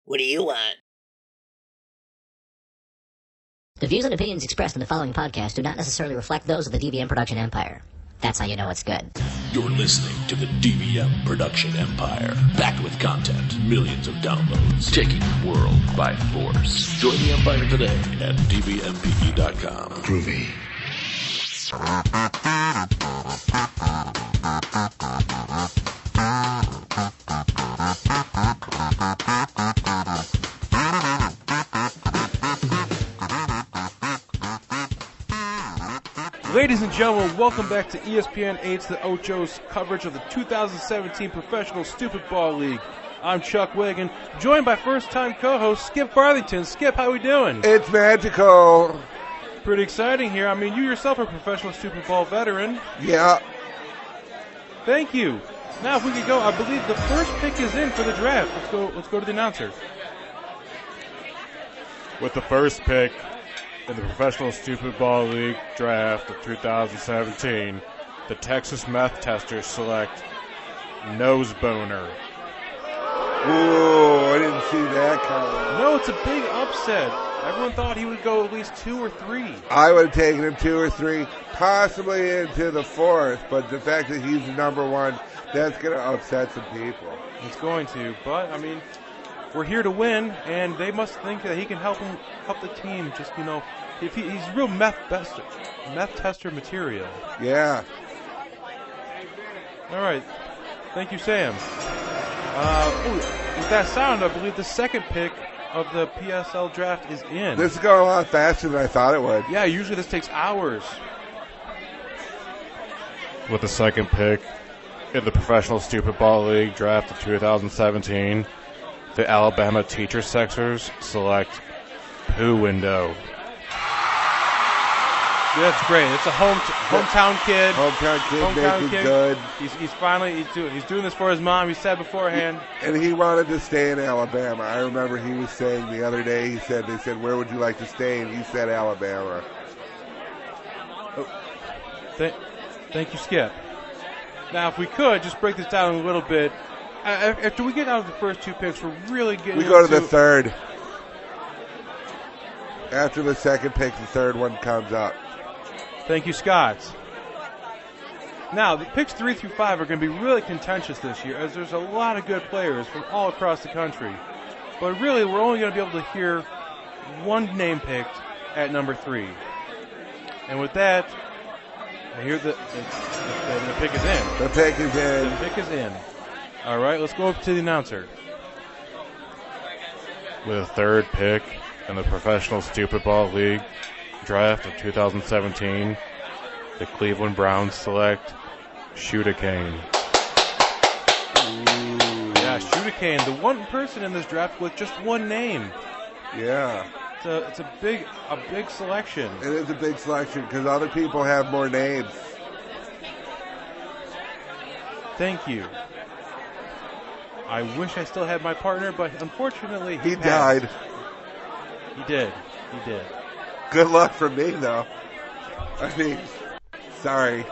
What do you want? The views and opinions expressed in the following podcast do not necessarily reflect those of the DVM Production Empire. That's how you know it's good. You're listening to the DVM Production Empire. Back with content, millions of downloads, taking the world by force. Join the Empire today at dvmpe.com. Groovy. Ladies and gentlemen, welcome back to ESPN 8's The Ocho's coverage of the 2017 Professional Stupid Ball League. I'm Chuck Wiggin, joined by first-time co-host Skip Barthington. Skip, how we doing? It's magical. Pretty exciting here. I mean, you yourself are a professional stupid ball veteran. Yeah. Thank you. Now, if we could go, I believe the first pick is in for the draft. Let's go to the announcer. With the first pick in the Professional Stupid Ball League draft of 2017, the Texas Meth Testers select Nose Boner. Ooh, I didn't see that coming. No, it's a big upset. Everyone thought he would go at least 2 or 3. I would have taken him 2 or 3, possibly into the 4th, but the fact that he's the number 1, that's going to upset some people. It's going to, but, I mean, we're here to win, and they must think that he can help the team. Just, you know, if he's real meth tester material. Yeah. All right. Thank you, Sam. With that sound, I believe the second pick of the PSL draft is in. This is going a lot faster than I thought it would. Yeah, usually this takes hours. With the second pick in the Professional Stupid Ball League draft of 2017, the Alabama Teacher Sexers select Pooh Window. Yeah, that's great. It's a hometown kid. Hometown kid, good. He's doing this for his mom. He said beforehand. And he wanted to stay in Alabama. I remember he was saying the other day, they said, where would you like to stay? And he said Alabama. Thank you, Skip. Now, if we could, just break this down a little bit. After we get out of the first 2 picks, we're really getting We go to the third. After the second pick, the third one comes up. Thank you, Scott. Now, the picks 3 through 5 are going to be really contentious this year, as there's a lot of good players from all across the country. But really, we're only going to be able to hear one name picked at number 3. And with that, I hear the pick is in. The pick is in. The pick is in. All right, let's go up to the announcer. With a third pick in the Professional Stupid Ball League draft of 2017, the Cleveland Browns select Shooticane. Yeah, Shooticane, the one person in this draft with just one name. Yeah. It's a big selection. It is a big selection because other people have more names. Thank you. I wish I still had my partner, but unfortunately he passed. died. He did. Good luck for me, though. I mean, sorry.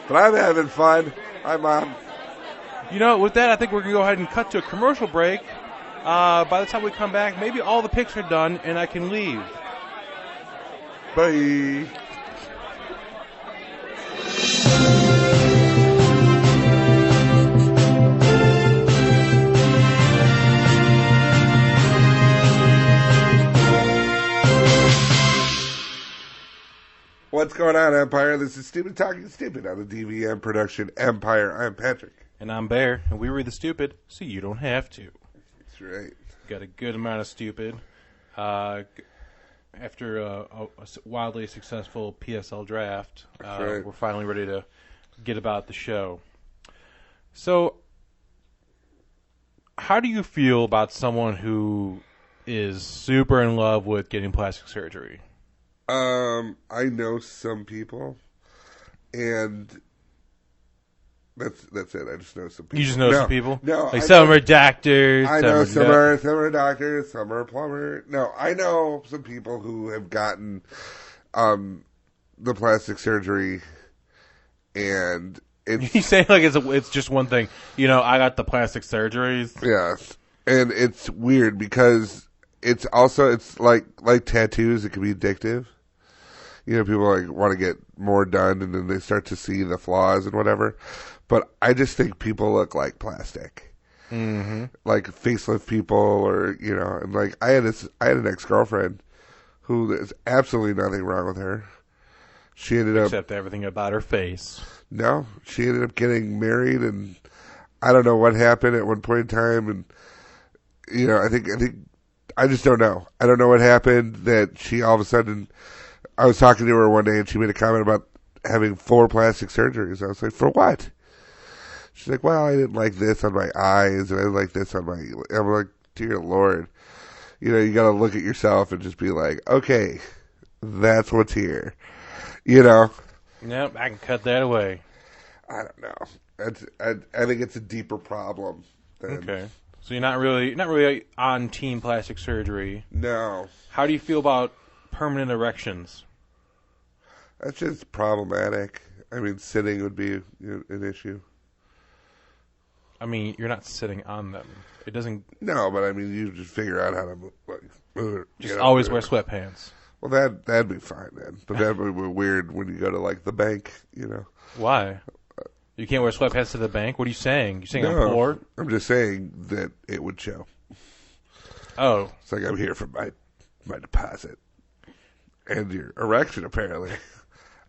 But I'm having fun. Hi, Mom. You know, with that, I think we're going to go ahead and cut to a commercial break. By the time we come back, maybe all the picks are done and I can leave. Bye. What's going on, Empire? This is Stupid Talking Stupid on the DVM Production Empire. I'm Patrick. And I'm Bear, and we read the stupid so you don't have to. That's right. Got a good amount of stupid. After a wildly successful PSL draft, right. We're finally ready to get about the show. So, how do you feel about someone who is super in love with getting plastic surgery? I know some people, and that's it. I just know some people. You just know some people? No. Like some are doctors. I know some are doctors, some are plumbers. No, I know some people who have gotten the plastic surgery, and You say like it's just one thing. You know, I got the plastic surgeries. Yeah. And it's weird because it's like tattoos. It can be addictive. You know, people like want to get more done, and then they start to see the flaws and whatever. But I just think people look like plastic, like facelift people, or and like I had an ex-girlfriend who there's absolutely nothing wrong with her. She ended up except everything about her face. No, she ended up getting married, and I don't know what happened at one point in time, and I think I just don't know. I don't know what happened that she all of a sudden. I was talking to her one day, and she made a comment about having 4 plastic surgeries. I was like, for what? She's like, well, I didn't like this on my eyes, and I didn't like this on my... I'm like, dear Lord. You got to look at yourself and just be like, okay, that's what's here. Yep, I can cut that away. I don't know. I think it's a deeper problem. Okay. So you're not really on team plastic surgery. No. How do you feel about permanent erections? That's just problematic. I mean, sitting would be an issue. I mean, you're not sitting on them. It doesn't... No, but I mean, you just figure out how to move. Just always wear sweatpants. Well, that'd be fine then. But that would be weird when you go to, like, the bank, Why? You can't wear sweatpants to the bank? What are you saying? You saying no, I'm poor? I'm just saying that it would show. Oh. It's like I'm here for my deposit. And your erection, apparently.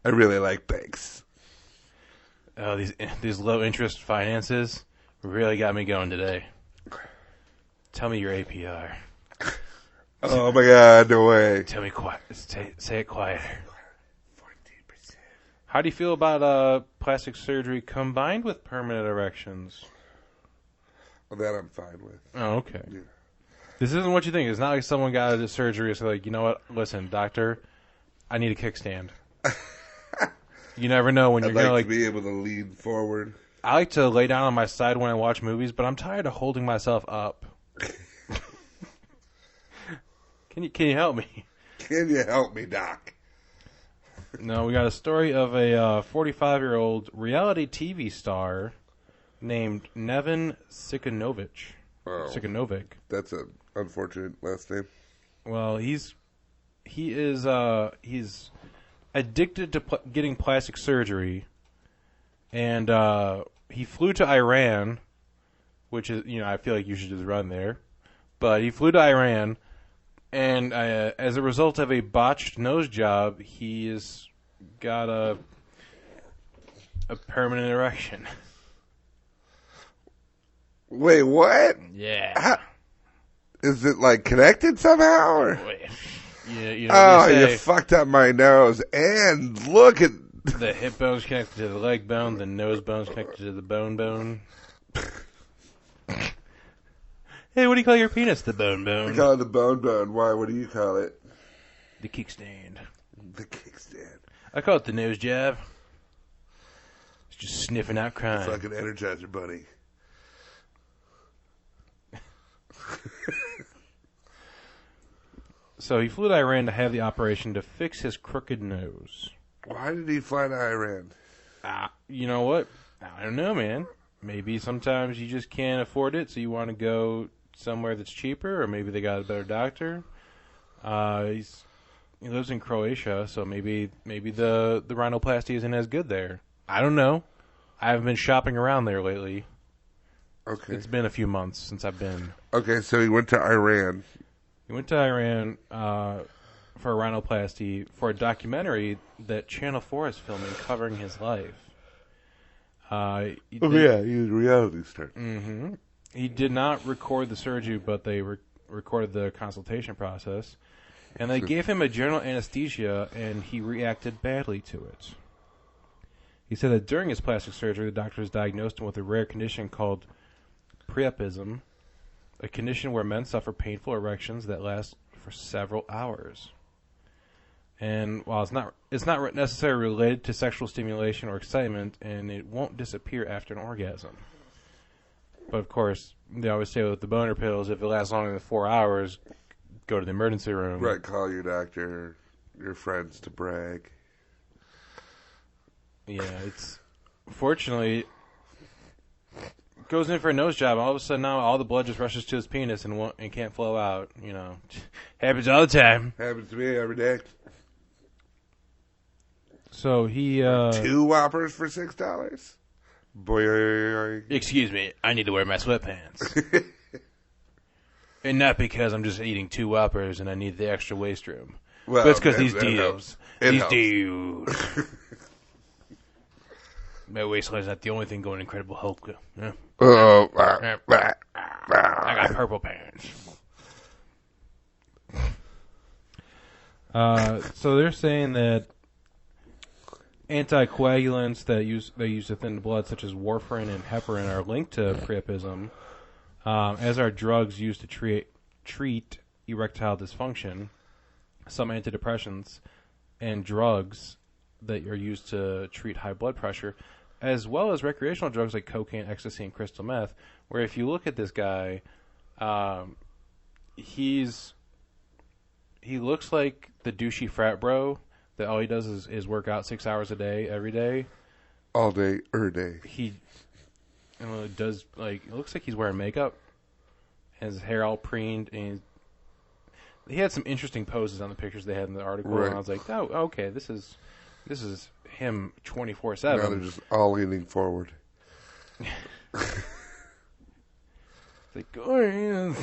I really like banks. Oh, these low interest finances really got me going today. Tell me your APR. Oh my God, no way. Tell me quiet. Say it quieter. 14%. How do you feel about plastic surgery combined with permanent erections? Well, that I'm fine with. Oh, okay. Yeah. This isn't what you think. It's not like someone got a surgery. It's like, you know what? Listen, doctor, I need a kickstand. You never know when you're going to like to be able to lean forward. I like to lay down on my side when I watch movies, but I'm tired of holding myself up. Can you help me? Can you help me, Doc? No, we got a story of a 45-year-old reality TV star named Nevin Cicanovic. Oh, Cicanovic. That's an unfortunate last name. Well, he's addicted to getting plastic surgery, and he flew to Iran, which is, I feel like you should just run there. But he flew to Iran, and as a result of a botched nose job, he has got a permanent erection. Wait, what? Yeah. Is it like connected somehow? Or? Yeah, you fucked up my nose. And look at the hip bone's connected to the leg bone, the nose bone's connected to the bone. Hey, what do you call your penis? The bone. I call it the bone. Why? What do you call it? The kickstand. The kickstand. I call it the nose jab. It's just sniffing out crime. It's like an Energizer bunny. So he flew to Iran to have the operation to fix his crooked nose. Why did he fly to Iran? You know what? I don't know, man. Maybe sometimes you just can't afford it, so you want to go somewhere that's cheaper, or maybe they got a better doctor. He lives in Croatia, so maybe the rhinoplasty isn't as good there. I don't know. I haven't been shopping around there lately. Okay. It's been a few months since I've been. Okay, so he went to Iran. He went to Iran for a rhinoplasty for a documentary that Channel 4 is filming covering his life. Yeah, he was a reality star. Mm-hmm. He did not record the surgery, but they recorded the consultation process. And they gave him a general anesthesia, and he reacted badly to it. He said that during his plastic surgery, the doctors diagnosed him with a rare condition called priapism, a condition where men suffer painful erections that last for several hours. And while it's not necessarily related to sexual stimulation or excitement, and it won't disappear after an orgasm. But of course, they always say with the boner pills, if it lasts longer than 4 hours, go to the emergency room. Right, call your doctor, your friends to brag. Yeah, it's fortunately goes in for a nose job. All of a sudden now all the blood just rushes to his penis and can't flow out. Happens all the time. Happens to me every day. So he 2 Whoppers for $6. Boy. Excuse me, I need to wear my sweatpants. And not because I'm just eating 2 Whoppers and I need the extra waist room. Well, but it's because these that deals. These deals. My waistline's not the only thing going Incredible Hulk. Yeah. I got purple pants. So they're saying that anticoagulants they use to thin the blood, such as warfarin and heparin, are linked to priapism, as are drugs used to treat erectile dysfunction. Some antidepressants and drugs that are used to treat high blood pressure, as well as recreational drugs like cocaine, ecstasy, and crystal meth, where if you look at this guy, he looks like the douchey frat bro that all he does is work out 6 hours a day, every day. All day, day. He does, it looks like he's wearing makeup, has his hair all preened, and he had some interesting poses on the pictures they had in the article, right. And I was like, oh, okay, this is him 24/7. Now they're just all leaning forward. Like, oh, yeah.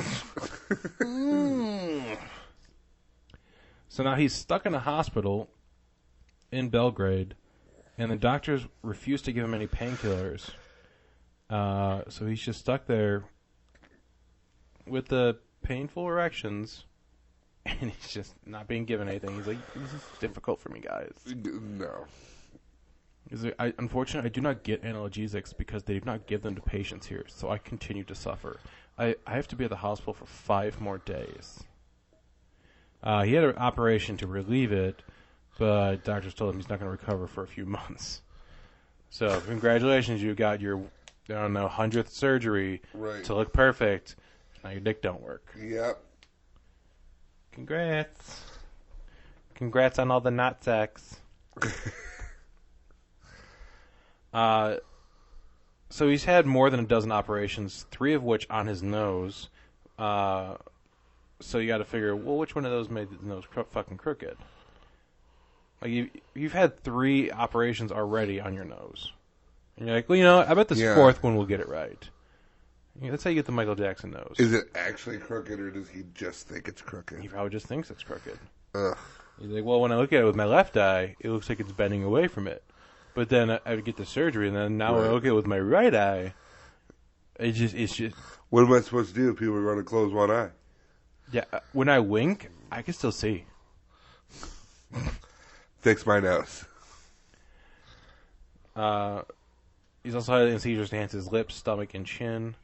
So now he's stuck in a hospital in Belgrade, and the doctors refuse to give him any painkillers. So he's just stuck there with the painful erections, and he's just not being given anything. He's like, this is difficult for me, guys. No. Unfortunately, I do not get analgesics because they do not give them to patients here, so I continue to suffer. I have to be at the hospital for 5 more days. He had an operation to relieve it, but doctors told him he's not going to recover for a few months. So, congratulations, you got your, 100th surgery to look perfect. Now your dick don't work. Yep. Congrats. Congrats on all the not sex. So he's had more than a dozen operations, 3 of which on his nose. So you got to figure, well, which one of those made his nose fucking crooked? Like you've had 3 operations already on your nose, and you're like, well, I bet this 4th one will get it right. That's how you get the Michael Jackson nose. Is it actually crooked, or does he just think it's crooked? He probably just thinks it's crooked. Ugh. He's like, well, when I look at it with my left eye, it looks like it's bending away from it. But then I would get the surgery, and then now when I look at it with my right eye, it's just. What am I supposed to do if people are going to close one eye? Yeah, when I wink, I can still see. Fix my nose. He's also had seizures to enhance his lips, stomach, and chin.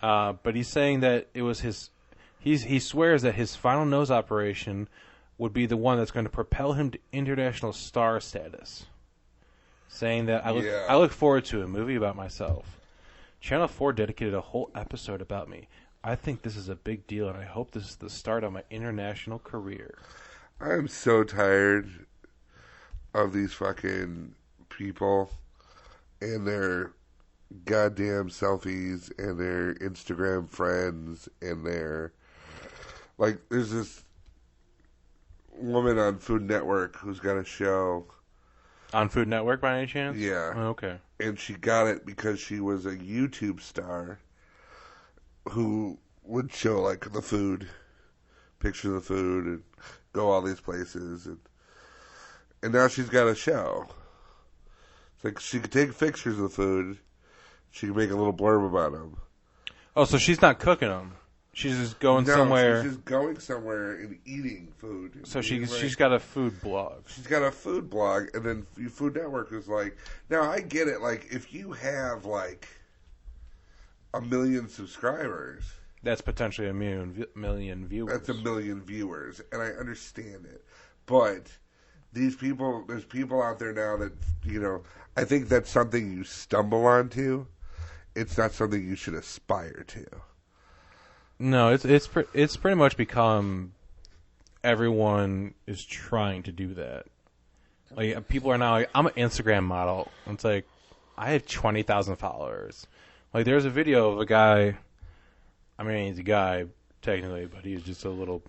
But he's saying that it was his. He swears that his final nose operation would be the one that's going to propel him to international star status. Saying that I look forward to a movie about myself. Channel 4 dedicated a whole episode about me. I think this is a big deal, and I hope this is the start of my international career. I'm so tired of these fucking people and their goddamn selfies and their Instagram friends and their... Like, there's this woman on Food Network who's got a show... On Food Network, by any chance? Yeah. Oh, okay. And she got it because she was a YouTube star who would show, like, the food, pictures of the food, and go all these places. And now she's got a show. It's like she could take pictures of the food. She can make a little blurb about them. Oh, so she's not cooking them. She's just going somewhere. She's just going somewhere and eating food. So she's got a food blog. She's got a food blog, and then Food Network is like, now I get it. Like, if you have like 1 million subscribers, that's potentially a million viewers. That's 1 million viewers, and I understand it. But these people, there's people out there now that I think that's something you stumble onto. It's not something you should aspire to. No, it's pretty much become everyone is trying to do that. Like people are now like, I'm an Instagram model. It's like I have 20,000 followers. Like, there's a video of a guy. I mean, he's a guy technically, but he's just a little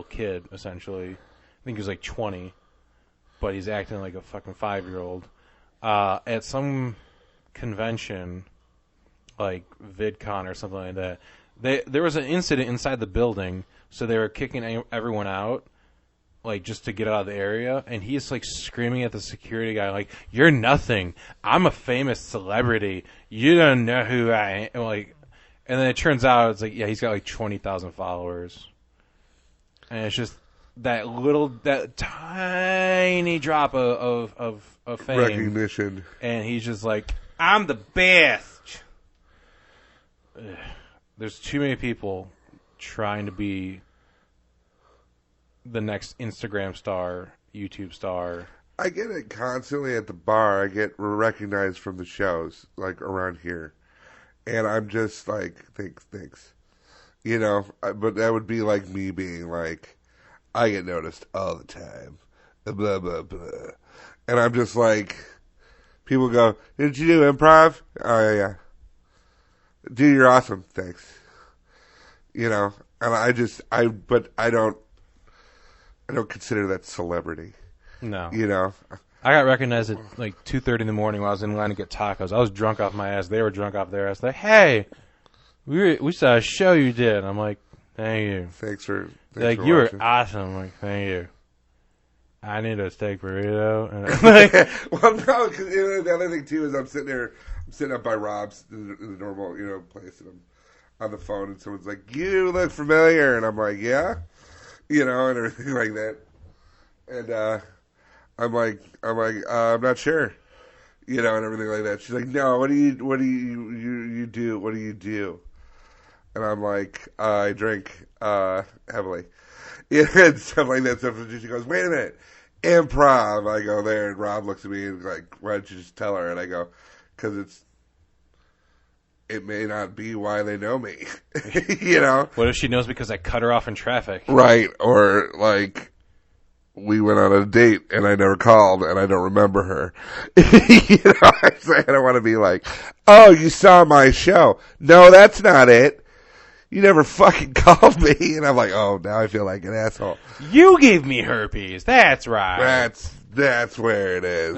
kid essentially. I think he's like 20, but he's acting like a fucking 5-year-old at some convention, like VidCon or something like that. There was an incident inside the building, so they were kicking everyone out, like just to get out of the area, and he's like screaming at the security guy, like, "You're nothing. I'm a famous celebrity. You don't know who I am." Like, and then it turns out it's like, yeah, he's got like 20,000 followers, and it's just that tiny drop of fame, recognition, and he's just like, "I'm the best." Ugh. There's too many people trying to be the next Instagram star, YouTube star. I get it constantly at the bar. I get recognized from the shows, like around here. And I'm just like, thanks. You know, but that would be like me being like, I get noticed all the time. Blah, blah, blah. And I'm just like, people go, "Did you do improv?" "Oh, yeah. Dude, you're awesome. Thanks." You know, and I don't consider that celebrity. No. You know? I got recognized at like 2:30 in the morning while I was in line to get tacos. I was drunk off my ass. They were drunk off their ass. Like, "Hey, we saw a show you did." I'm like, "Thank you." Thanks for like, for "You watching. were awesome." I'm like, "Thank you." I need a steak burrito. And like, Well, no, because the other thing too is I'm sitting up by Rob's in the normal, place, and I'm on the phone, and someone's like, "You look familiar," and I'm like, "Yeah," and everything like that, and I'm like, I'm not sure, and everything like that. She's like, "No, what do you do? What do you do?" And I'm like, "I drink heavily," and stuff like that. So she goes, "Wait a minute. Improv." I go there, and Rob looks at me and like, "Why don't you just tell her?" And I go, "Because it may not be why they know me." What if she knows because I cut her off in traffic? Right, or like we went on a date and I never called and I don't remember her. I don't want to be like, "Oh, you saw my show." "No, that's not it. You never fucking called me." And I'm like, "Oh, now I feel like an asshole." You gave me herpes. That's right. That's where it is.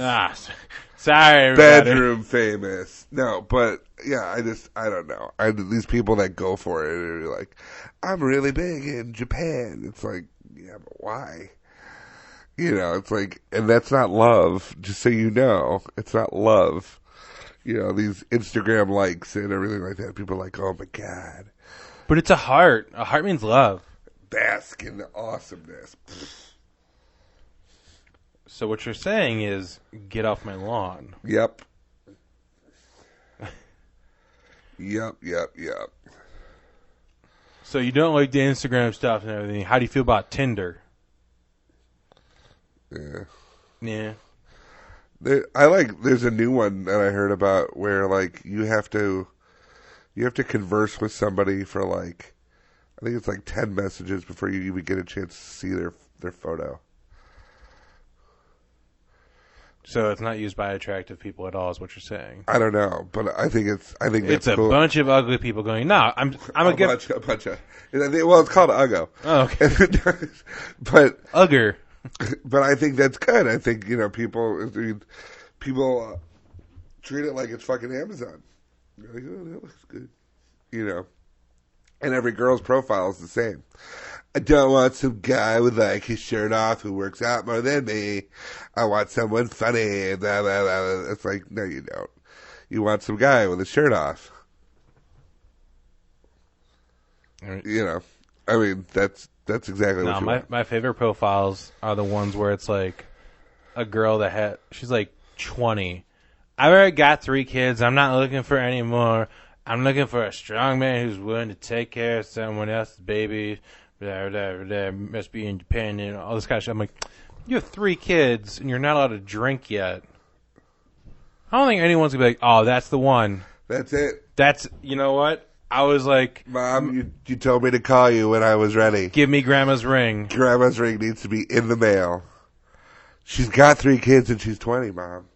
Sorry, everybody. Bedroom famous. No, but yeah, I don't know. These people that go for it are like, "I'm really big in Japan." It's like, yeah, but why? It's like, and that's not love. Just so you know, it's not love. These Instagram likes and everything like that. People are like, "Oh my God." But it's a heart. A heart means love. Bask in the awesomeness. So what you're saying is, get off my lawn. Yep. Yep. So you don't like the Instagram stuff and everything. How do you feel about Tinder? Yeah. There's a new one that I heard about where like you have to converse with somebody for like, I think it's like 10 messages before you even get a chance to see their photo. So it's not used by attractive people at all, is what you're saying. I don't know, but I think that's it's a cool. bunch of ugly people going, "No, I'm a good bunch of. Well, it's called Uggo. Oh, okay. But Ugger. But I think that's good. I think people treat it like it's fucking Amazon. You're like, "Oh, that looks good," And every girl's profile is the same. "I don't want some guy with like his shirt off who works out more than me. I want someone funny." Blah, blah, blah. It's like, no, you don't. You want some guy with his shirt off. Right. I mean, that's exactly what you want. My favorite profiles are the ones where it's like a girl she's like 20. "I've already got 3 kids. I'm not looking for any more. I'm looking for a strong man who's willing to take care of someone else's baby. Blah, blah, blah, must be independent." All this kind of shit. I'm like, you have 3 kids and you're not allowed to drink yet. I don't think anyone's gonna be like, "Oh, that's the one." That's it. You know what? I was like, "Mom, you told me to call you when I was ready. Give me grandma's ring." Grandma's ring needs to be in the mail. She's got 3 kids and she's 20, Mom.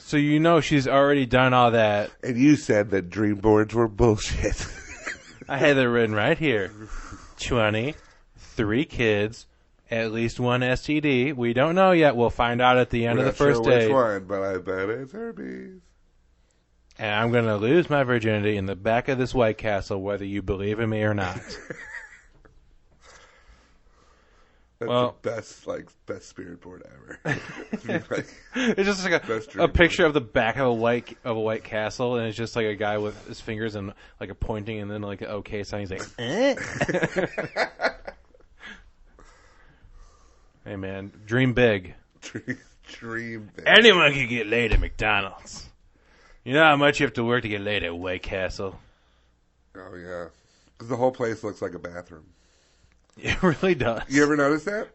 So you know she's already done all that. And you said that dream boards were bullshit. I had it written right here. 20, 3 kids, at least 1 STD. We don't know yet. We'll find out at the end of the first date. date. Which one, but I bet it's herpes. And I'm going to lose my virginity in the back of this White Castle, whether you believe in me or not. That's the best spirit board ever. It's just like a picture of the back of a White Castle, and it's just like a guy with his fingers and like a pointing, and then like an okay sign. He's like, eh. Hey man, dream big. Dream big. Anyone can get laid at McDonald's. You know how much you have to work to get laid at White Castle? Oh yeah, because the whole place looks like a bathroom. It really does. You ever notice that?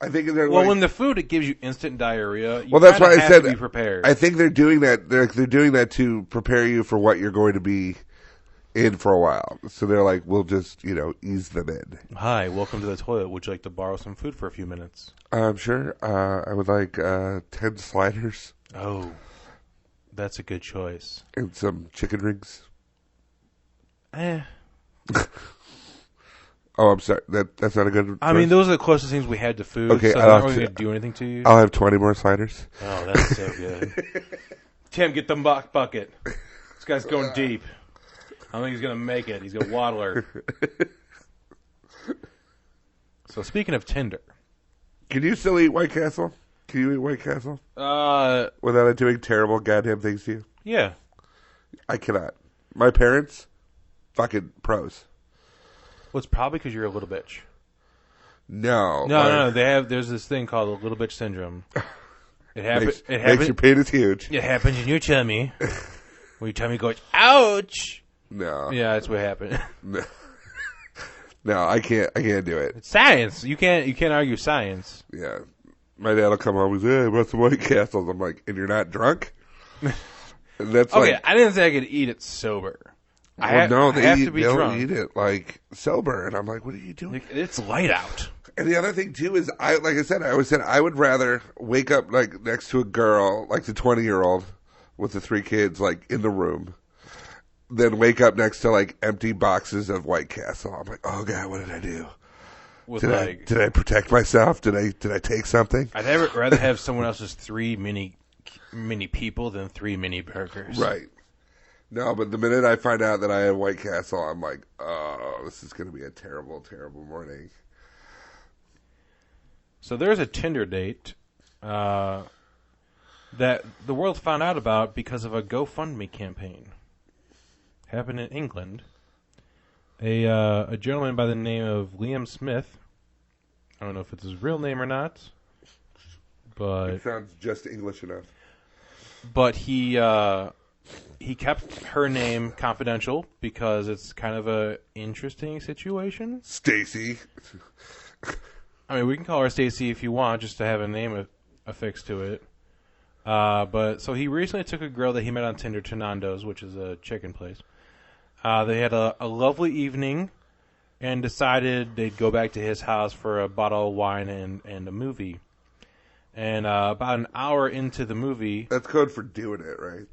I think they're when the food it gives you instant diarrhea. You that's why I said to be prepared. I think they're doing that. They're doing that to prepare you for what you're going to be in for a while. So they're like, we'll just ease them in. Hi, welcome to the toilet. Would you like to borrow some food for a few minutes? Sure. I would like 10 sliders. Oh, that's a good choice. And some chicken rings. Oh, I'm sorry. That's not a good choice? I mean, those are the closest things we had to food, okay, so I'm not really going to do anything to you. I'll have 20 more sliders. Oh, that's so good. Tim, get the bucket. This guy's going deep. I don't think he's going to make it. He's a waddler. So speaking of Tinder. Can you still eat White Castle? Can you eat White Castle? Without it doing terrible goddamn things to you? Yeah. I cannot. My parents, fucking pros. Well, it's probably because you're a little bitch. No. No. There's this thing called the little bitch syndrome. Makes your penis huge. It happens in your tummy. When your tummy goes, ouch. No. Yeah, that's what happened. No, I can't do it. It's science. You can't argue science. Yeah. My dad will come home and say, hey, what's the White Castles? I'm like, and you're not drunk? And that's okay, I didn't say I could eat it sober. They have to be drunk. Eat it like sober, and I'm like, "What are you doing?" It's light out. And the other thing too is, I always said I would rather wake up like next to a girl, like the 20-year-old with the 3 kids, like in the room, than wake up next to like empty boxes of White Castle. I'm like, "Oh God, what did I do? Did I protect myself? Did I take something?" I'd rather have someone else's 3 mini people than 3 mini burgers. Right. No, but the minute I find out that I have White Castle, I'm like, oh, this is going to be a terrible, terrible morning. So there's a Tinder date that the world found out about because of a GoFundMe campaign. Happened in England. A gentleman by the name of Liam Smith. I don't know if it's his real name or not, but it sounds just English enough. But he kept her name confidential because it's kind of a interesting situation. Stacy. I mean, we can call her Stacy if you want, just to have a name affixed to it. But so he recently took a girl that he met on Tinder to Nando's, which is a chicken place. They had a lovely evening and decided they'd go back to his house for a bottle of wine and a movie. And about an hour into the movie... That's code for doing it, right?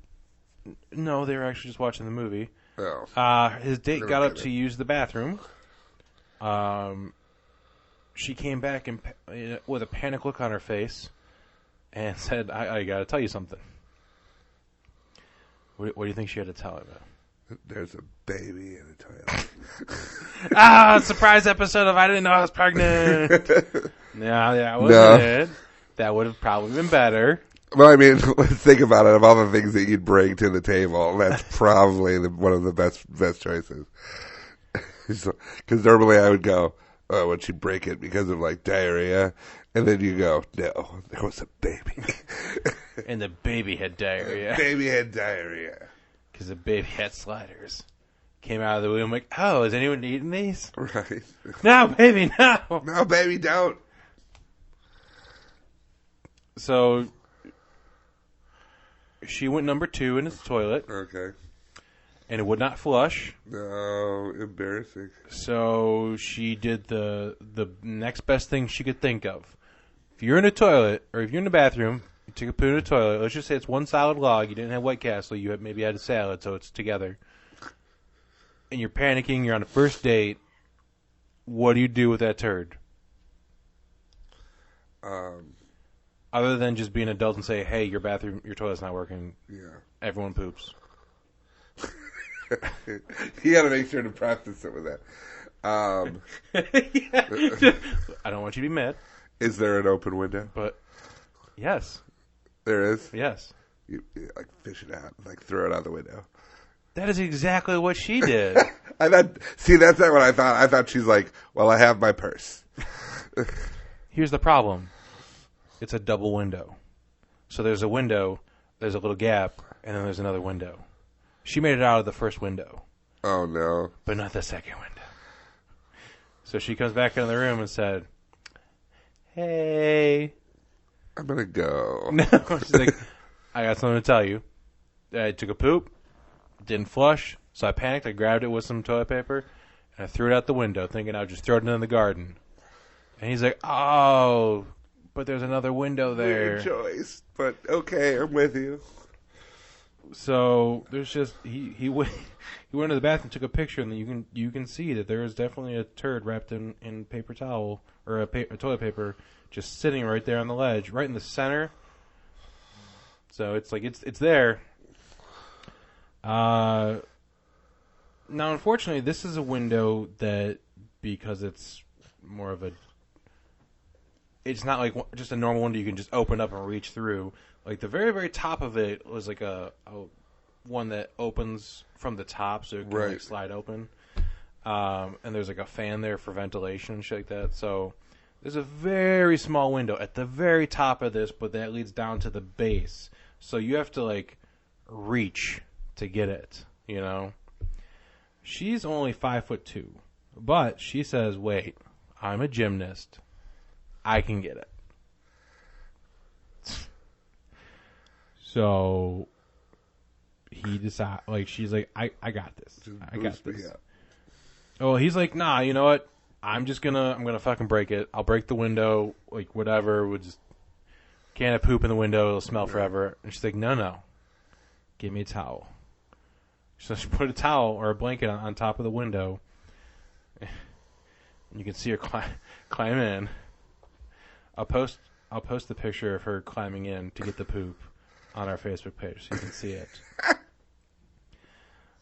No, they were actually just watching the movie. Oh. His date got up to use the bathroom. She came back with a panic look on her face and said, I got to tell you something. What do you think she had to tell him about? There's a baby in the toilet. Surprise episode of I Didn't Know I Was Pregnant. Yeah, that wasn't it. That would have probably been better. Well, I mean, let's think about it. Of all the things that you'd bring to the table, that's probably one of the best choices. Because normally I would go, oh, would she break it because of like diarrhea? And then you go, no, there was a baby. And the baby had diarrhea. Because the baby had sliders. Came out of the womb like, oh, is anyone eating these? Right. No, baby, no. No, baby, don't. So she went number 2 in his toilet. Okay. And it would not flush. No, embarrassing. So she did the next best thing she could think of. If you're in a toilet or if you're in the bathroom, You took a poo in the toilet. Let's just say it's one solid log. You didn't have White Castle. You maybe had a salad, so it's together. And you're panicking. You're on a first date. What do you do with that turd? Other than just be an adult and say, "Hey, your toilet's not working." Yeah. Everyone poops. You got to make sure to practice it with that. I don't want you to be mad. Is there an open window? But yes, there is. Yes. You like fish it out, like throw it out the window. That is exactly what she did. I thought. See, that's not what I thought. I thought she's like, "Well, I have my purse." Here's the problem. It's a double window. So there's a window, there's a little gap, and then there's another window. She made it out of the first window. Oh, no. But not the second window. So she comes back into the room and said, "Hey." I'm going to go. No, she's like, "I got something to tell you. I took a poop, didn't flush, so I panicked. I grabbed it with some toilet paper, and I threw it out the window, thinking I'd just throw it in the garden." And he's like, "Oh, but there's another window there." Weird choice, but okay, I'm with you. So there's just he went to the bathroom, took a picture, and then you can see that there is definitely a turd wrapped in paper towel or a toilet paper, just sitting right there on the ledge, right in the center. So it's like it's there. Now, unfortunately, this is a window that, because it's more of a, it's not like just a normal window you can just open up and reach through. Like the very, very top of it was like a one that opens from the top, so it can like slide open. And there's like a fan there for ventilation and shit like that. So there's a very small window at the very top of this, but that leads down to the base. So you have to like reach to get it, you know. She's only 5'2", but she says, "Wait, I'm a gymnast. I can get it." So he decides, like, she's like, I got this. I got this. Oh, he's like, "Nah, you know what? I'm gonna fucking break it. I'll break the window, like, whatever. We'll just can't have poop in the window. It'll smell forever." And she's like, No. Give me a towel. So she put a towel or a blanket on top of the window. And you can see her climb in. I'll post the picture of her climbing in to get the poop on our Facebook page so you can see it.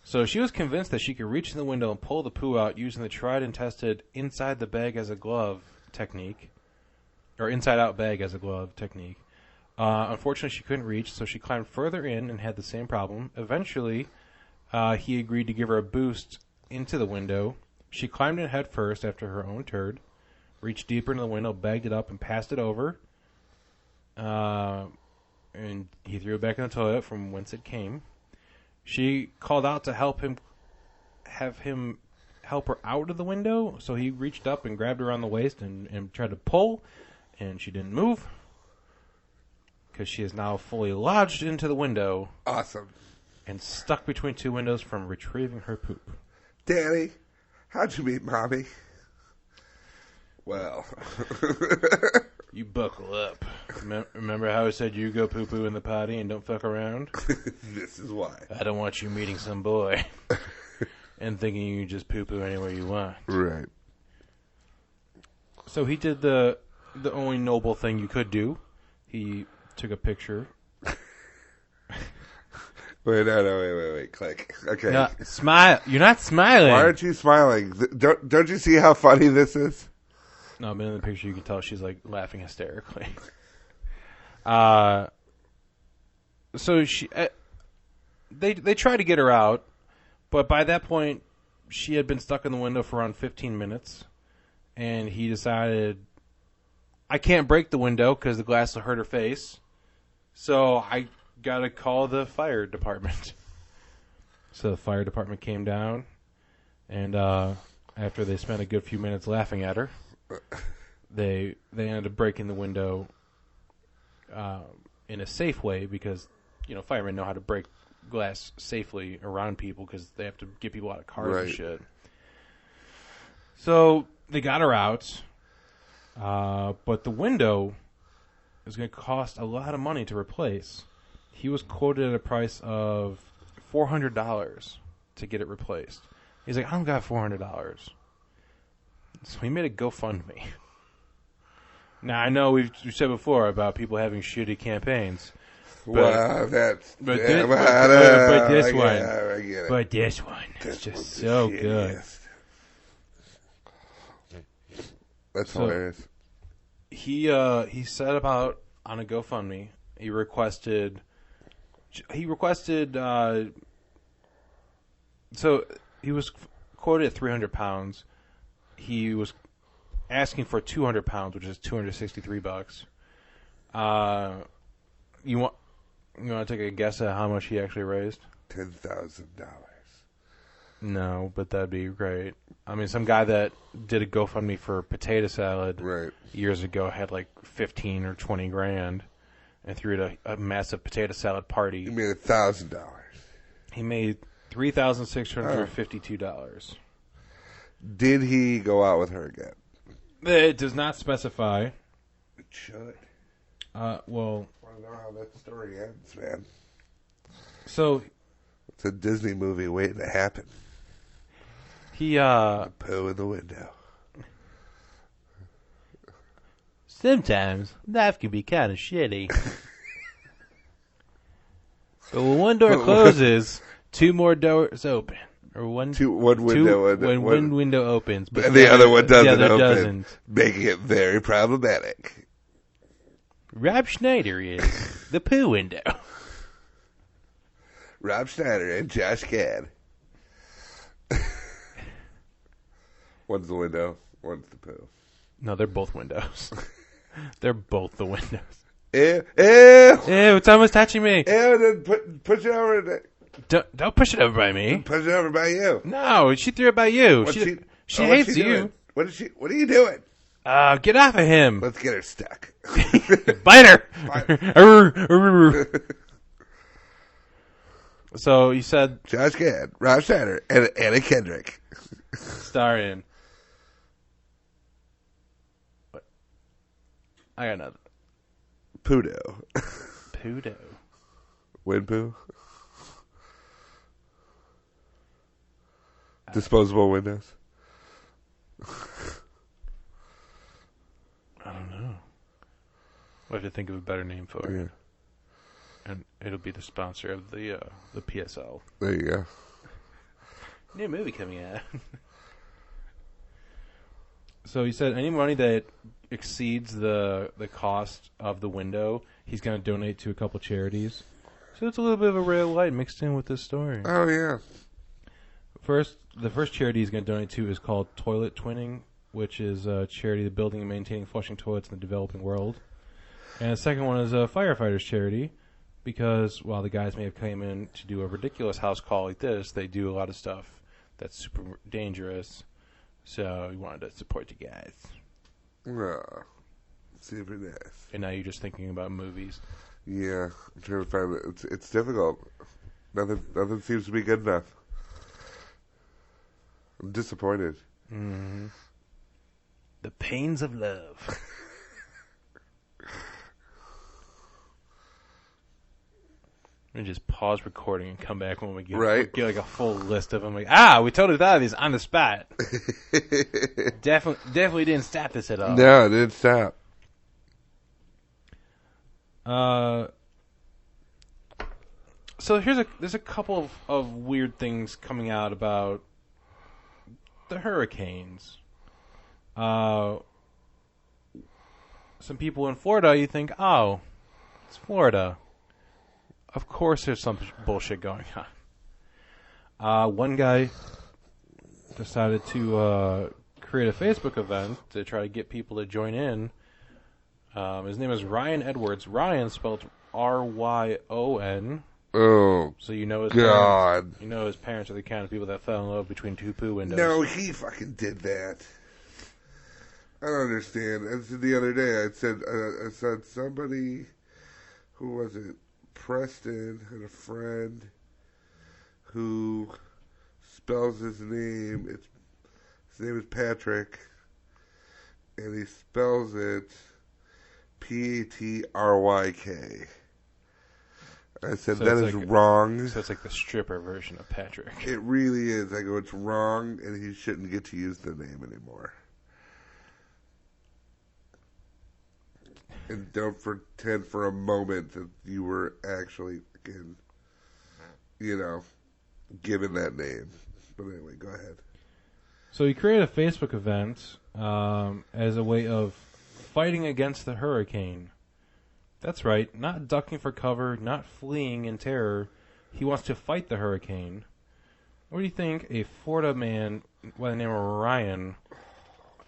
So she was convinced that she could reach in the window and pull the poo out using the tried and tested inside the bag as a glove technique, or inside out bag as a glove technique. Unfortunately, she couldn't reach, so she climbed further in and had the same problem. Eventually, he agreed to give her a boost into the window. She climbed in head first after her own turd, reached deeper into the window, bagged it up, and passed it over. And he threw it back in the toilet from whence it came. She called out to have him help her out of the window, so he reached up and grabbed her on the waist and tried to pull, and she didn't move because she is now fully lodged into the window. Awesome. And stuck between two windows from retrieving her poop. Danny, how'd you meet Mommy? Well. You buckle up. Remember how I said you go poo-poo in the potty and don't fuck around? This is why. I don't want you meeting some boy and thinking you can just poo-poo anywhere you want. Right. So he did the only noble thing you could do. He took a picture. Wait. Click. Okay. No, smile. You're not smiling. Why aren't you smiling? Don't you see how funny this is? No, but in the picture you can tell she's like laughing hysterically. So she, they tried to get her out, but by that point she had been stuck in the window for around 15 minutes, and he decided, I can't break the window because the glass will hurt her face, so I gotta call the fire department. So the fire department came down, and after they spent a good few minutes laughing at her, they ended up breaking the window in a safe way, because firemen know how to break glass safely around people because they have to get people out of cars and shit. So they got her out, but the window is going to cost a lot of money to replace. He was quoted at a price of $400 to get it replaced. He's like, I don't got $400. So he made a GoFundMe. Now, I know we've said before about people having shitty campaigns. Wow, this one, is just so good. That's hilarious. He set about on a GoFundMe. He requested. So he was quoted at £300. He was asking for £200, which is $263. You want to take a guess at how much he actually raised? $10,000. No, but that'd be great. I mean, some guy that did a GoFundMe for potato salad years ago had like 15 or 20 grand and threw it a massive potato salad party. He made $1,000. He made $3,652. Did he go out with her again? It does not specify. It should. Well, I want to know how that story ends, man. So it's a Disney movie waiting to happen. He poo in the window. Sometimes life can be kind of shitty. But when one door closes, two more doors open. Or one window opens, but and the other one doesn't open, doesn't. Making it very problematic. Rob Schneider is the poo window. Rob Schneider and Josh Gad. One's the window, one's the poo. No, they're both windows. They're both the windows. Ew, ew. Ew, someone's touching me. Ew, push it over. Don't push it over by me. Push it over by you. No, she threw it by you. She hates you. What are you doing? Get off of him. Let's get her stuck. Bite her. So you said Josh Gad, Rob Schneider, and Anna Kendrick. Starring. What? I got another. Pudo. Wind poo. Disposable windows. I don't know. We'll have to think of a better name for it. And it'll be the sponsor of the PSL. There you go. New movie coming out. So he said any money that exceeds the cost of the window, he's going to donate to a couple charities. So it's a little bit of a ray of light mixed in with this story. Oh, yeah. The first charity he's going to donate to is called Toilet Twinning, which is a charity of building and maintaining flushing toilets in the developing world. And the second one is a firefighters charity, because while the guys may have come in to do a ridiculous house call like this, they do a lot of stuff that's super dangerous. So we wanted to support you guys. Oh, super nice. And now you're just thinking about movies. Yeah, I'm trying to find it. It's difficult. Nothing seems to be good enough. I'm disappointed. Mm-hmm. The pains of love. And just pause recording and come back when we get like a full list of them. Like, we totally thought of these on the spot. Definitely didn't stop this at all. No, it didn't stop. So there's a couple of weird things coming out about the hurricanes. Some people in Florida, you think, it's Florida. Of course there's some bullshit going on. One guy decided to create a Facebook event to try to get people to join in. His name is Ryan Edwards. Ryan spelled R-Y-O-N. Oh, so you know his God. Parents, you know his parents are the kind of people that fell in love between two poo windows. No, he fucking did that. I don't understand. I said the other day, I said somebody, who was it? Preston had a friend who spells his name. His name is Patrick, and he spells it Patryk. I said, So that it's is like wrong. So it's like the stripper version of Patrick. It really is. I go, it's wrong, and he shouldn't get to use the name anymore. And don't pretend for a moment that you were actually, given that name. But anyway, go ahead. So he created a Facebook event as a way of fighting against the hurricane. That's right, not ducking for cover, not fleeing in terror. He wants to fight the hurricane. What do you think a Florida man by the name of Ryan,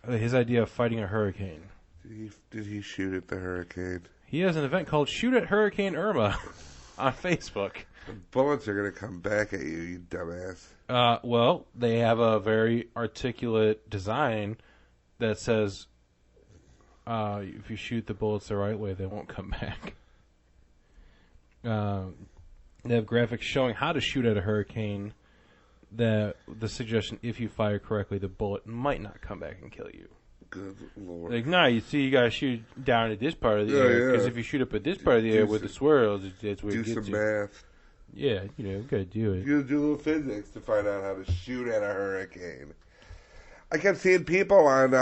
his idea of fighting a hurricane? Did he shoot at the hurricane? He has an event called Shoot at Hurricane Irma on Facebook. The bullets are going to come back at you, you dumbass. Well, they have a very articulate design that says if you shoot the bullets the right way, they won't come back. They have graphics showing how to shoot at a hurricane. The suggestion, if you fire correctly, the bullet might not come back and kill you. Good Lord. Like, no, you see, you gotta shoot down at this part of the air, because if you shoot up at this part of the air with the swirls, that's where it do gets some you. math. Yeah, you gotta do it. You gotta do a little physics to find out how to shoot at a hurricane. I kept seeing people on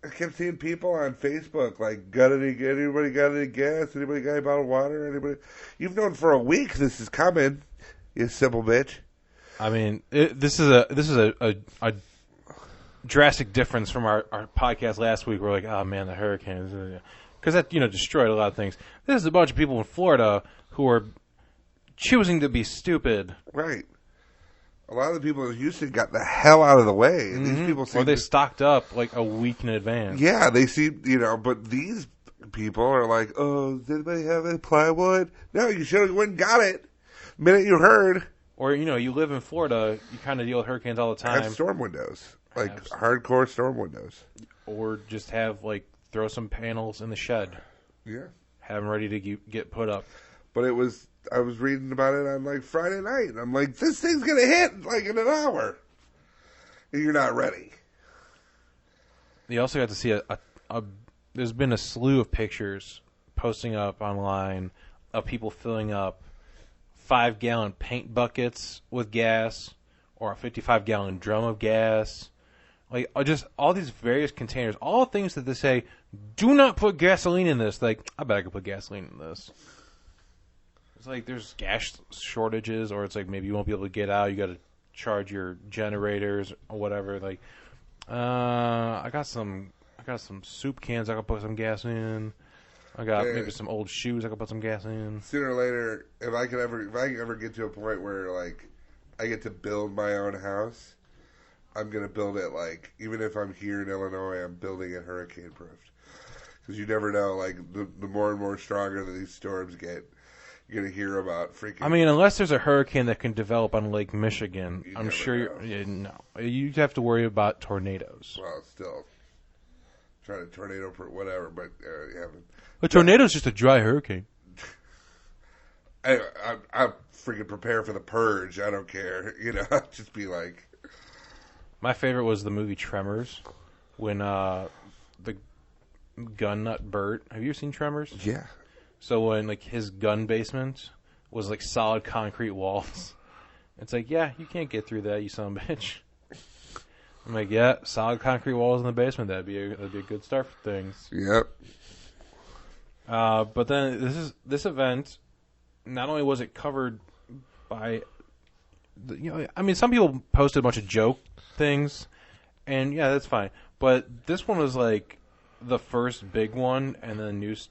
Facebook like, anybody got any gas? Anybody got any bottled water? Anybody? You've known for a week this is coming, you simple bitch. I mean, this is a drastic difference from our podcast last week. We're like, oh man, the hurricane, because that destroyed a lot of things. This is a bunch of people in Florida who are choosing to be stupid. Right. A lot of the people in Houston got the hell out of the way. And these people or they stocked up like a week in advance. Yeah, they seem, but these people are like, oh, does anybody have any plywood? No, you should have went and got it the minute you heard. Or, you live in Florida, you kind of deal with hurricanes all the time. Have storm windows. Like hardcore storm windows. Or just throw some panels in the shed. Yeah. Have them ready to get put up. But I was reading about it on Friday night. And I'm like, this thing's going to hit in an hour. And you're not ready. You also got to see there's been a slew of pictures posting up online of people filling up 5-gallon paint buckets with gas or a 55-gallon drum of gas. Just all these various containers, all things that they say, do not put gasoline in this. I bet I could put gasoline in this. It's there's gas shortages, or it's maybe you won't be able to get out. You got to charge your generators or whatever. I got some soup cans I could put some gas in. I got maybe some old shoes I could put some gas in. Sooner or later, if I ever get to a point where I get to build my own house, I'm gonna build it even if I'm here in Illinois, I'm building it hurricane proof. Because you never know, the more and more stronger that these storms get, you're gonna hear about freaking. I mean, unless there's a hurricane that can develop on Lake Michigan, I'm sure no. You have to worry about tornadoes. Well, still trying to tornado for whatever, but you haven't. A tornado's just a dry hurricane. I'm freaking prepare for the purge. I don't care. Just be like. My favorite was the movie Tremors, when the gun nut Bert. Have you ever seen Tremors? Yeah. So when his gun basement was solid concrete walls, it's yeah, you can't get through that, you son of a bitch. I'm yeah, solid concrete walls in the basement. That'd be a good start for things. Yep. But then this event, not only was it covered by, some people posted a bunch of joke things, and yeah, that's fine. But this one was the first big one, and then news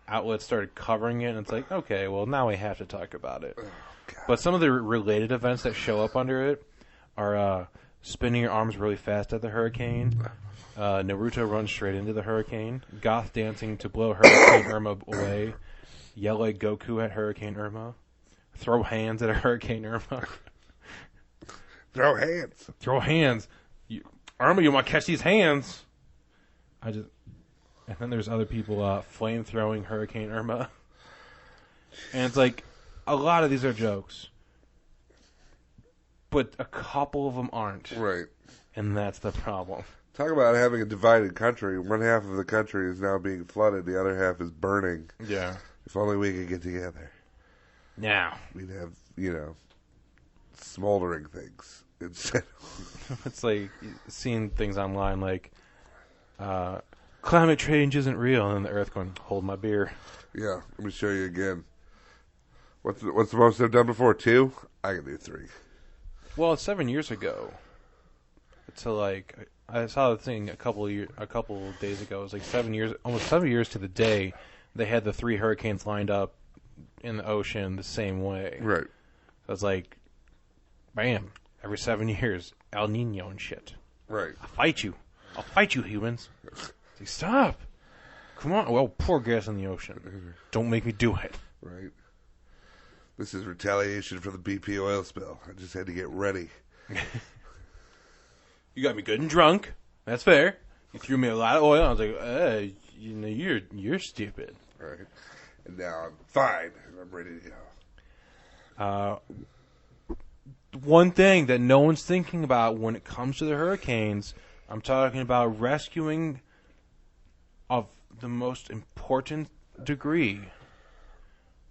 outlets started covering it, and it's okay, well, now we have to talk about it. Oh, but some of the related events that show up under it are spinning your arms really fast at the hurricane, Naruto runs straight into the hurricane, goth dancing to blow Hurricane Irma away, yell like Goku at Hurricane Irma, throw hands at a Hurricane Irma. Throw hands. Throw hands. Irma, you want to catch these hands? And then there's other people flame throwing Hurricane Irma. And it's a lot of these are jokes. But a couple of them aren't. Right. And that's the problem. Talk about having a divided country. One half of the country is now being flooded. The other half is burning. Yeah. If only we could get together. Now. We'd have, smoldering things instead. It's like seeing things online like climate change isn't real, and then the Earth going, hold my beer. Yeah, let me show you again. What's the most I've done before? 2? I can do 3. Well, it's 7 years ago. So like I saw the thing a couple of days ago. It was like 7 years, almost 7 years to the day. They had the 3 hurricanes lined up in the ocean the same way. Right. So it's like, bam, every 7 years, El Nino and shit. Right. I'll fight you, humans. Say, stop. Come on. Well, pour gas in the ocean. Don't make me do it. Right. This is retaliation for the BP oil spill. I just had to get ready. You got me good and drunk. That's fair. You threw me a lot of oil. I was like, you're stupid. Right. And now I'm fine. And I'm ready to go. One thing that no one's thinking about when it comes to the hurricanes, I'm talking about rescuing of the most important degree.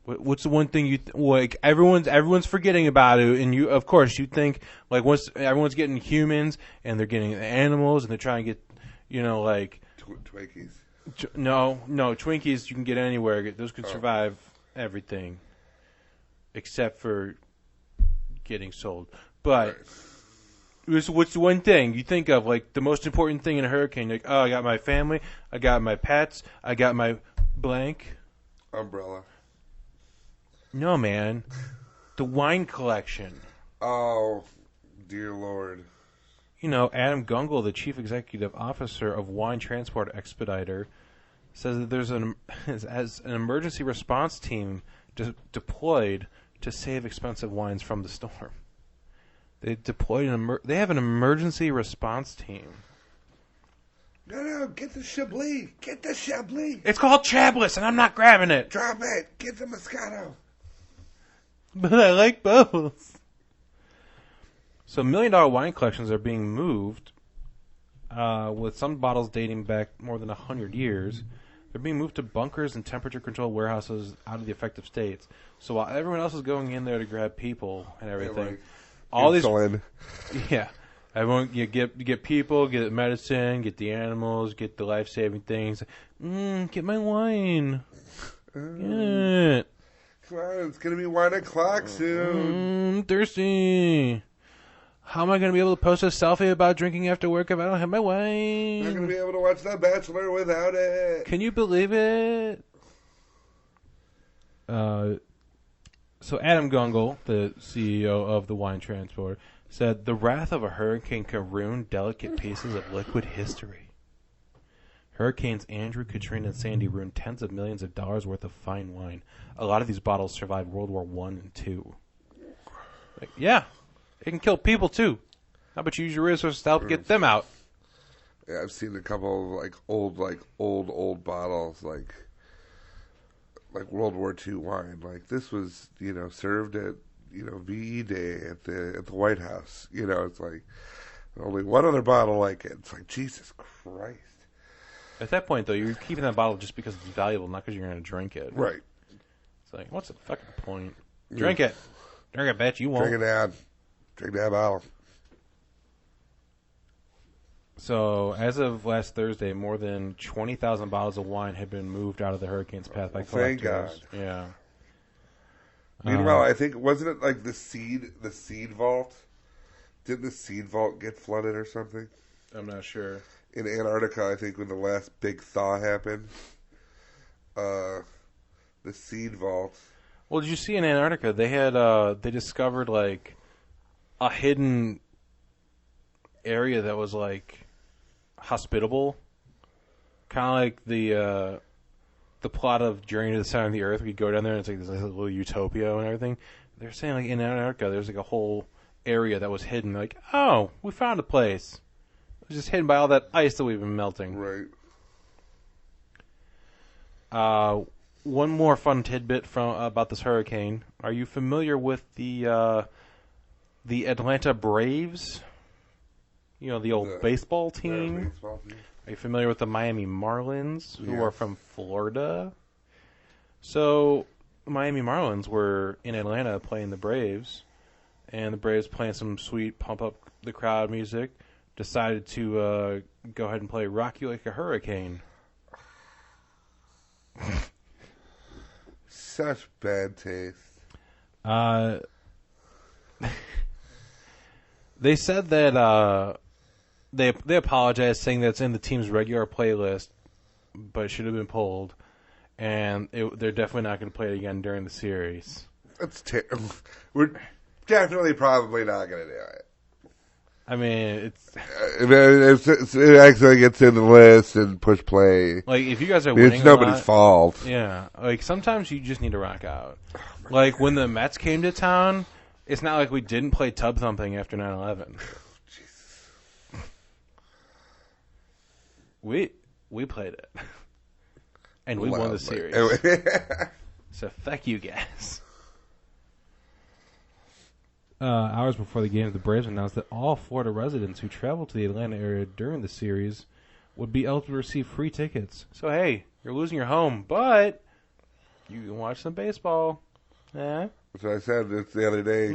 What's the one thing you like? Everyone's forgetting about it, and you, of course, you think like once everyone's getting humans and they're getting animals and they're trying to get, like Twinkies. No, Twinkies you can get anywhere. Those could survive everything, except for getting sold. But what's the one thing you think of, like the most important thing in a hurricane? Like, oh, I got my family, I got my pets, I got my blank. Umbrella. No, man. The wine collection. Oh, dear Lord. Adam Gungle, the chief executive officer of Wine Transport Expediter, says that there's an emergency response team deployed to save expensive wines from the storm. They deployed they have an emergency response team. No, get the Chablis. Get the Chablis. It's called Chablis, and I'm not grabbing it. Drop it. Get the Moscato. But I like both. So $1 million wine collections are being moved, with some bottles dating back more than 100 years. They're being moved to bunkers and temperature-controlled warehouses out of the affected states. So while everyone else is going in there to grab people and everything, right. all Insulin. everyone you get people, get medicine, get the animals, get the life-saving things. Get my wine. Get. Come on, it's going to be 1 o'clock soon. I'm thirsty. How am I going to be able to post a selfie about drinking after work if I don't have my wine? I'm not going to be able to watch The Bachelor without it. Can you believe it? So Adam Gungle, the CEO of the Wine Transport, said the wrath of a hurricane can ruin delicate pieces of liquid history. Hurricanes Andrew, Katrina, and Sandy ruined tens of millions of dollars worth of fine wine. A lot of these bottles survived World War I and II. Like, yeah, it can kill people too. How about you use your resources to help get them out? Yeah, I've seen a couple of old bottles, like World War II wine. Like this was, served at VE Day at the White House. It's like only one other bottle like it. It's like Jesus Christ. At that point, though, you're keeping that bottle just because it's valuable, not because you're going to drink it. Right. It's like, what's the fucking point? Drink it. Drink it, bitch. You won't. Drink it down. Drink that bottle. So, as of last Thursday, more than 20,000 bottles of wine had been moved out of the hurricane's path by collectors. Thank God. Yeah. Meanwhile, I think, wasn't it like the seed vault? Didn't the seed vault get flooded or something? I'm not sure. In Antarctica, I think when the last big thaw happened, the seed vault. Well, did you see in Antarctica, they had, they discovered, like, a hidden area that was, like, hospitable. Kind of like the plot of Journey to the Center of the Earth, where you go down there and it's like this little utopia and everything. They're saying, like, in Antarctica, there's, like, a whole area that was hidden. Like, oh, we found a place. It was just hidden by all that ice that we've been melting. Right. One more fun tidbit about this hurricane. Are you familiar with the Atlanta Braves? the old baseball team. Baseball team. Are you familiar with the Miami Marlins, who are from Florida? So, the Miami Marlins were in Atlanta playing the Braves, and the Braves playing some sweet pump-up-the-crowd music, decided to go ahead and play Rock You Like a Hurricane. Such bad taste. They said that they apologized, saying that it's in the team's regular playlist, but it should have been pulled, and they're definitely not going to play it again during the series. That's we're definitely probably not going to do it. I mean, it actually gets in the list and push play. Like, if you guys are winning, it's nobody's fault. Yeah, like sometimes you just need to rock out. Like when the Mets came to town, it's not like we didn't play Tub Thumping after 9/11. We played it, and we won the series. So fuck you guys. Hours before the game, the Braves announced that all Florida residents who travel to the Atlanta area during the series would be eligible to receive free tickets. So, hey, you're losing your home, but you can watch some baseball. That's what I said the other day.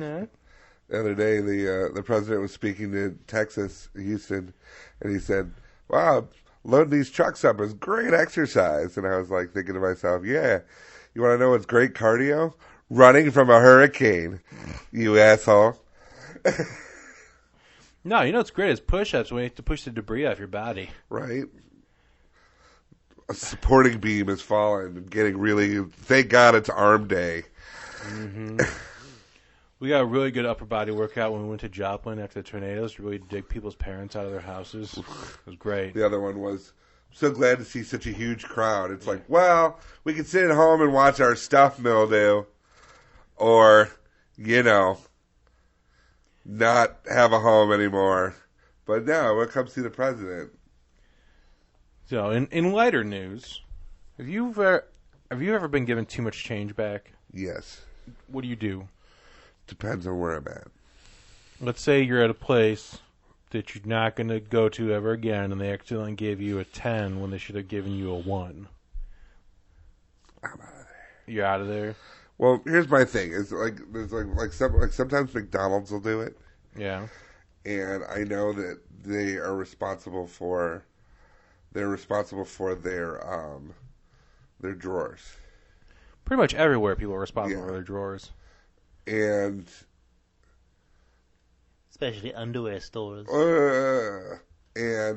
The other day, the president was speaking to Texas, Houston, and he said, wow, loading these trucks up is great exercise. And I was like thinking to myself, yeah, you want to know what's great cardio? Running from a hurricane, you asshole. No, you know what's great is push-ups when you have to push the debris off your body. Right. A supporting beam has fallen and getting really, thank God it's arm day. Mm-hmm. We got a really good upper body workout when we went to Joplin after the tornadoes to really dig people's parents out of their houses. It was great. The other one was, I'm so glad to see such a huge crowd. It's like, well, we can sit at home and watch our stuff mildew. Or, not have a home anymore. But no, when it comes to the president. So, in lighter news, have you ever been given too much change back? Yes. What do you do? Depends on where I'm at. Let's say you're at a place that you're not going to go to ever again, and they accidentally gave you a 10 when they should have given you a 1. I'm out of there. You're out of there? Well, here's my thing. It's sometimes McDonald's will do it. Yeah. And I know that they are responsible for their drawers. Pretty much everywhere people are responsible for their drawers. And especially underwear stores. It's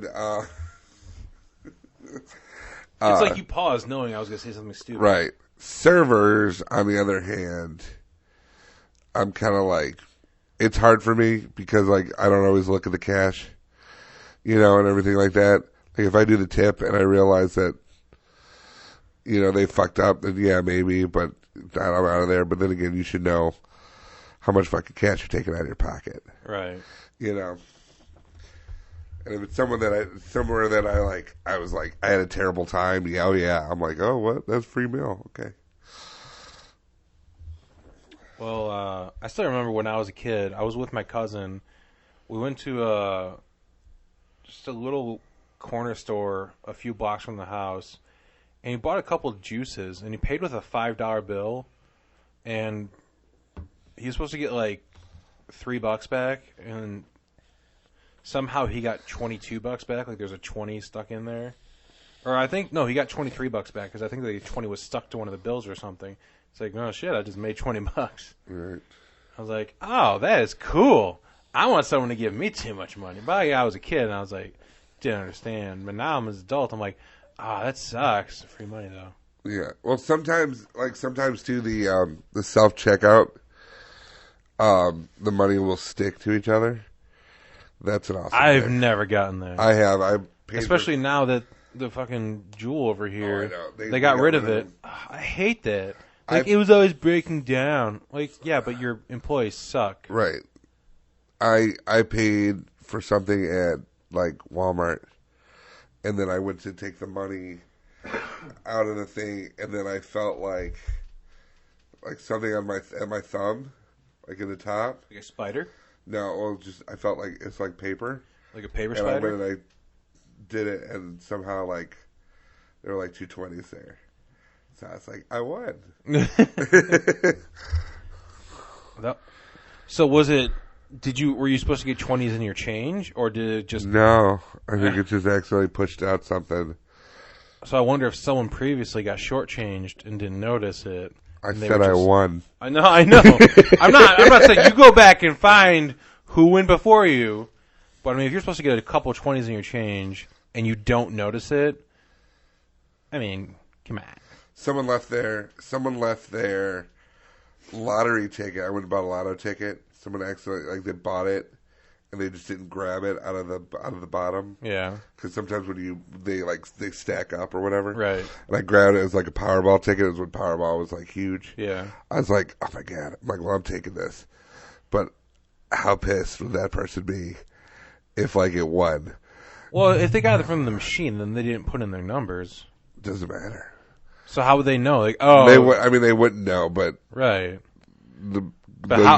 like you paused knowing I was going to say something stupid. Right. Servers, on the other hand, I'm kind of like, it's hard for me because, like, I don't always look at the cash, and everything like that. Like, if I do the tip and I realize that, they fucked up, then yeah, maybe, but I'm out of there. But then again, you should know how much fucking cash you're taking out of your pocket. Right. And if it's somewhere that I was like, I had a terrible time. Yeah, oh yeah. I'm like, oh, what? That's free meal. Okay. Well, I still remember when I was a kid. I was with my cousin. We went to just a little corner store a few blocks from the house, and he bought a couple of juices, and he paid with a $5 bill, and he was supposed to get like $3 back, and somehow he got $22 back. Like there's a 20 stuck in there. Or he got $23 back because I think the 20 was stuck to one of the bills or something. It's like, no shit, I just made $20. Right. I was like, oh, that is cool. I want someone to give me too much money. But yeah, I was a kid and I was like, didn't understand. But now I'm an adult. I'm like, that sucks. Free money though. Yeah. Well, sometimes too, the self checkout, the money will stick to each other. That's an awesome I've thing. Never gotten there. I have. Especially now that the fucking Jewel over here, I know. they got rid of it. I hate that. Like, it was always breaking down. Like, yeah, but your employees suck. Right. I paid for something at, like, Walmart, and then I went to take the money out of the thing, and then I felt like something on my thumb, like in the top. Like a spider? No, well, I felt like it's like paper. Like a paper and I spider? went and I did it, and somehow, like, there were like 2 20s there. So I was like, I won. So was it? Were you supposed to get 20s in your change, or did it just? No, I think it just accidentally pushed out something. So I wonder if someone previously got shortchanged and didn't notice it. I said I won. I know. I'm not saying you go back and find who went before you. But I mean, if you're supposed to get a couple 20s in your change and you don't notice it, I mean, come on. Someone left their lottery ticket. I went and bought a lotto ticket. Someone accidentally, like, they bought it and they just didn't grab it out of the bottom. Yeah. Because sometimes when they stack up or whatever. Right. And I grabbed it as like a Powerball ticket. It was when Powerball was like huge. Yeah. I was like, oh my God. I'm like, well, I'm taking this. But how pissed would that person be if, like, it won? Well, if they got it from the machine, then they didn't put in their numbers. Doesn't matter. So how would they know? Like, oh, they wouldn't know, but right. The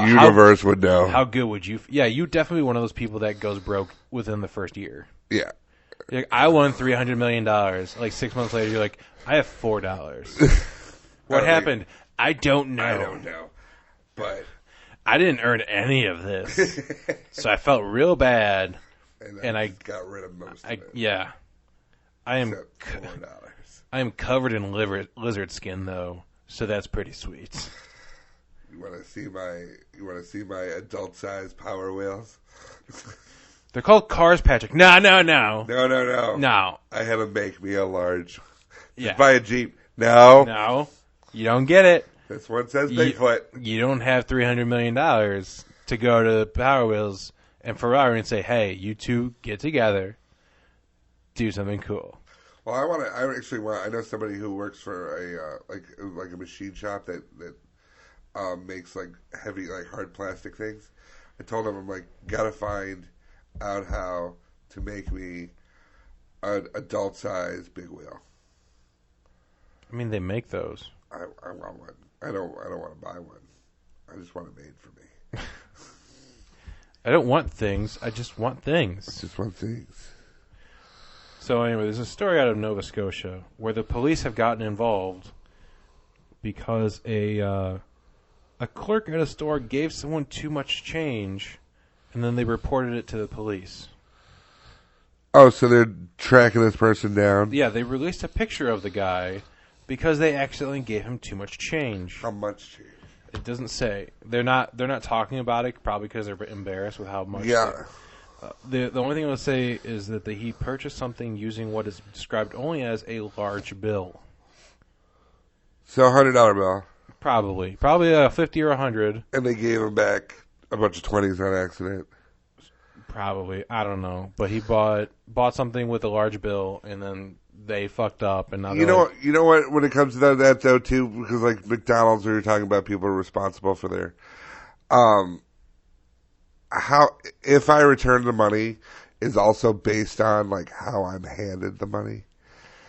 universe would know. How good would you? Yeah, you definitely one of those people that goes broke within the first year. Yeah. You're like, I won $300 million. Like 6 months later, you're like, I have $4. What happened? I don't know. But I didn't earn any of this, so I felt real bad. And I got rid of most of it. Yeah. I am $4. I am covered in lizard skin though, so that's pretty sweet. You want to see my adult size Power Wheels? They're called cars, Patrick. No. No. I had to make me a large. Yeah. Just buy a Jeep. No. No. You don't get it. This one says Bigfoot. You don't have $300 million to go to Power Wheels and Ferrari and say, hey, you two get together, do something cool. Well, I know somebody who works for a machine shop that makes like heavy, like hard plastic things. I told him, I'm like, gotta find out how to make me an adult size big wheel. I mean, they make those. I want one. I don't want to buy one. I just want it made for me. I don't want things. I just want things. I just want things. So anyway, there's a story out of Nova Scotia where the police have gotten involved because a clerk at a store gave someone too much change, and then they reported it to the police. Oh, so they're tracking this person down? Yeah, they released a picture of the guy because they accidentally gave him too much change. How much change? It doesn't say. They're not talking about it, probably because they're embarrassed with how much. Yeah. The only thing I would say is that he purchased something using what is described only as a large bill. So $100 bill. Probably a 50 or 100. And they gave him back a bunch of 20s on accident. Probably, I don't know. But he bought something with a large bill, and then they fucked up. And now you know what? When it comes to that though, too, because like McDonald's, we were talking about people are responsible for their, how if I return the money is also based on like how I'm handed the money.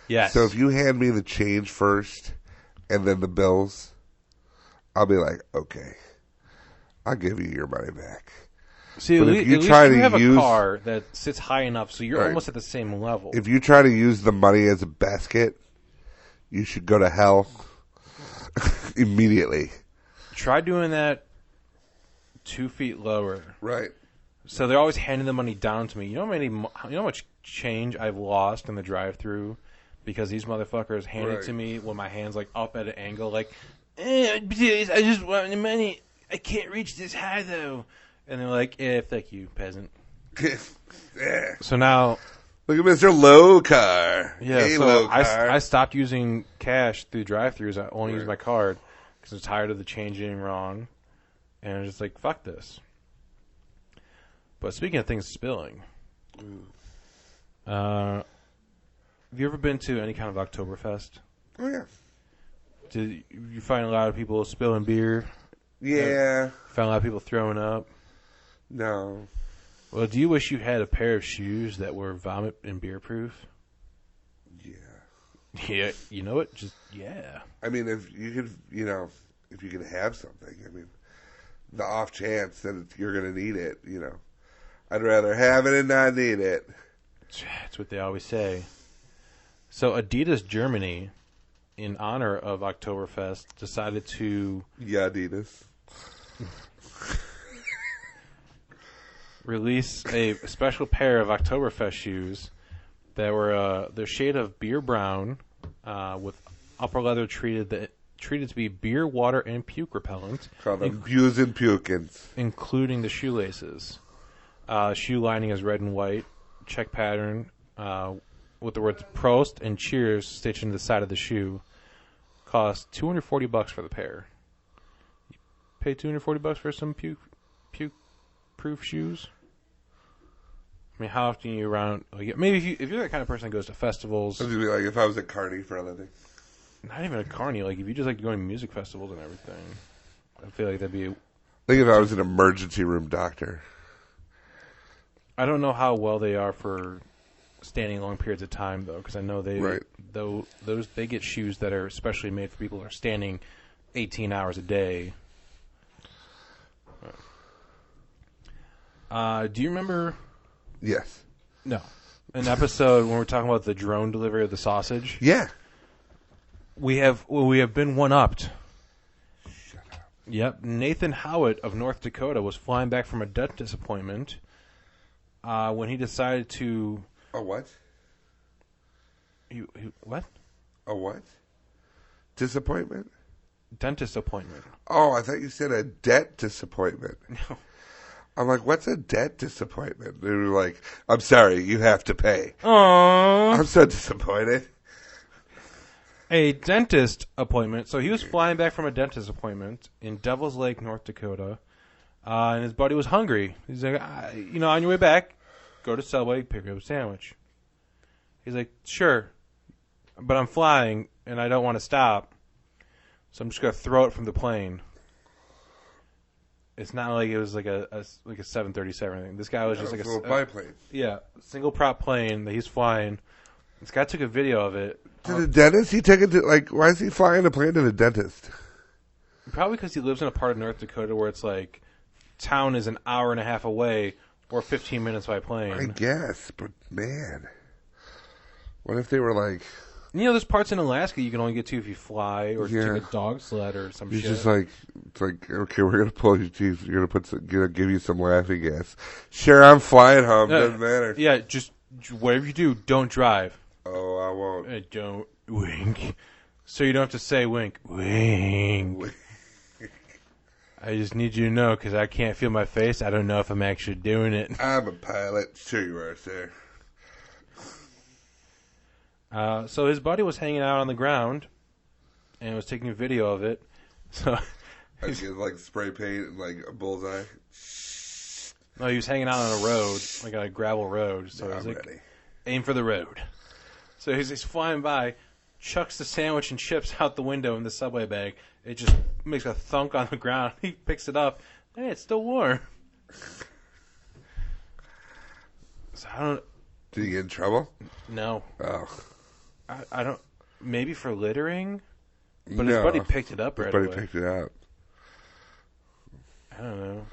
Yes. So if you hand me the change first, and then the bills, I'll be like, okay, I'll give you your money back. See, but if you have a car that sits high enough, so you're almost at the same level. If you try to use the money as a basket, you should go to hell immediately. Try doing that 2 feet lower. Right. So they're always handing the money down to me. You know how much change I've lost in the drive-thru because these motherfuckers hand it to me when my hand's like up at an angle, like, please, I just want the money. I can't reach this high though. And they're like, fuck you, peasant. Yeah. So now... Look at Mr. Low Car. Yeah, hey, so Low Car. I stopped using cash through drive-thrus. I only use my card because I'm tired of the change getting wrong. And I'm just like, fuck this. But speaking of things spilling, have you ever been to any kind of Oktoberfest? Oh, yeah. Did you find a lot of people spilling beer? Yeah. Found a lot of people throwing up? No. Well, do you wish you had a pair of shoes that were vomit and beer proof? Yeah. Yeah, you know what? Just, yeah. I mean, if you could have something, I mean, the off chance that you're going to need it, I'd rather have it and not need it. That's what they always say. So Adidas Germany, in honor of Oktoberfest, decided to Adidas. release a special pair of Oktoberfest shoes that were the shade of beer brown with upper leather treated to be beer, water, and puke repellent. Call them Buse and Pukins. Including the shoelaces. Shoe lining is red and white, check pattern with the words Prost and Cheers stitched into the side of the shoe. Cost $240 for the pair. You pay $240 for some puke-proof shoes? I mean, how often are you around? Like, maybe if you're that kind of person that goes to festivals. I'd be like, if I was at Carney for a living. Not even a carny. Like, if you just like going to music festivals and everything, I feel like that'd be. I think if I was an emergency room doctor. I don't know how well they are for standing long periods of time, though, because I know they get shoes that are especially made for people who are standing 18 hours a day. Do you remember? Yes. No. An episode when we're talking about the drone delivery of the sausage? Yeah. We have been one-upped. Shut up. Yep. Nathan Howitt of North Dakota was flying back from a dentist appointment when he decided to... A what? What? A what? Disappointment? Dentist appointment. Oh, I thought you said a debt disappointment. No. I'm like, what's a debt disappointment? They were like, I'm sorry, you have to pay. Aww. I'm so disappointed. A dentist appointment. So he was flying back from a dentist appointment in Devil's Lake, North Dakota, and his buddy was hungry. He's like, on your way back, go to Subway, pick up a sandwich. He's like, sure, but I'm flying, and I don't want to stop, so I'm just going to throw it from the plane. It's not like it was like a 737 or anything. This guy was just like a biplane. Yeah, single prop plane that he's flying. This guy took a video of it. To the dentist? He took it to, like, why is he flying a plane to the dentist? Probably because he lives in a part of North Dakota where it's like town is an hour and a half away or 15 minutes by plane. I guess, but man. What if they were like... There's parts in Alaska you can only get to if you fly or take a dog sled or some shit. He's just like, it's like, okay, we're going to pull your teeth. You're going to give you some laughing gas. Sure, I'm flying home. Doesn't matter. Yeah, just whatever you do, don't drive. Oh, I won't. Don't wink. So you don't have to say wink. Wink. I just need you to know because I can't feel my face. I don't know if I'm actually doing it. I'm a pilot. Sure you are, sir. So his buddy was hanging out on the ground and was taking a video of it. So I get like spray paint and like a bullseye. No, he was hanging out on a road, like on a gravel road. So he's like, ready. Aim for the road. So he's flying by, chucks the sandwich and chips out the window in the Subway bag. It just makes a thunk on the ground. He picks it up. Hey, it's still warm. So I don't. Did he get in trouble? No. Oh. I don't. Maybe for littering, but his buddy picked it up right away. His buddy picked it up. I don't know.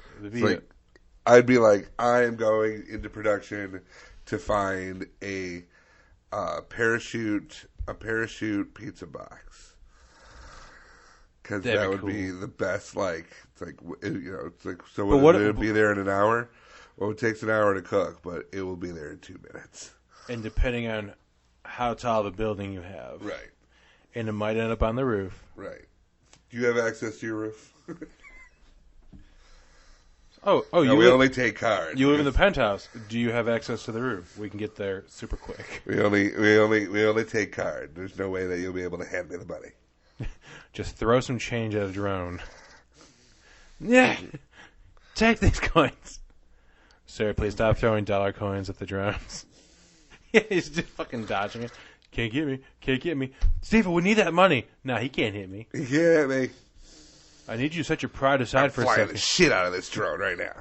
I'd be like, I am going into production to find a parachute pizza box, because that would be the best. Like, it's like it's like so. It'll be there in an hour. Well, it takes an hour to cook, but it will be there in 2 minutes. And depending on how tall the building you have. Right. And it might end up on the roof. Right. Do you have access to your roof? No, we only take cards. You live in the penthouse. Do you have access to the roof? We can get there super quick. We only take card. There's no way that you'll be able to hand me the money. Just throw some change at a drone. Yeah. Take these coins. Sir, please stop throwing dollar coins at the drones. Yeah, he's just fucking dodging it. Can't get me. Steve, we need that money. No, he can't hit me. He can't hit me. I need you to set your pride aside for a second. I'm second. flying the shit out of this drone right now.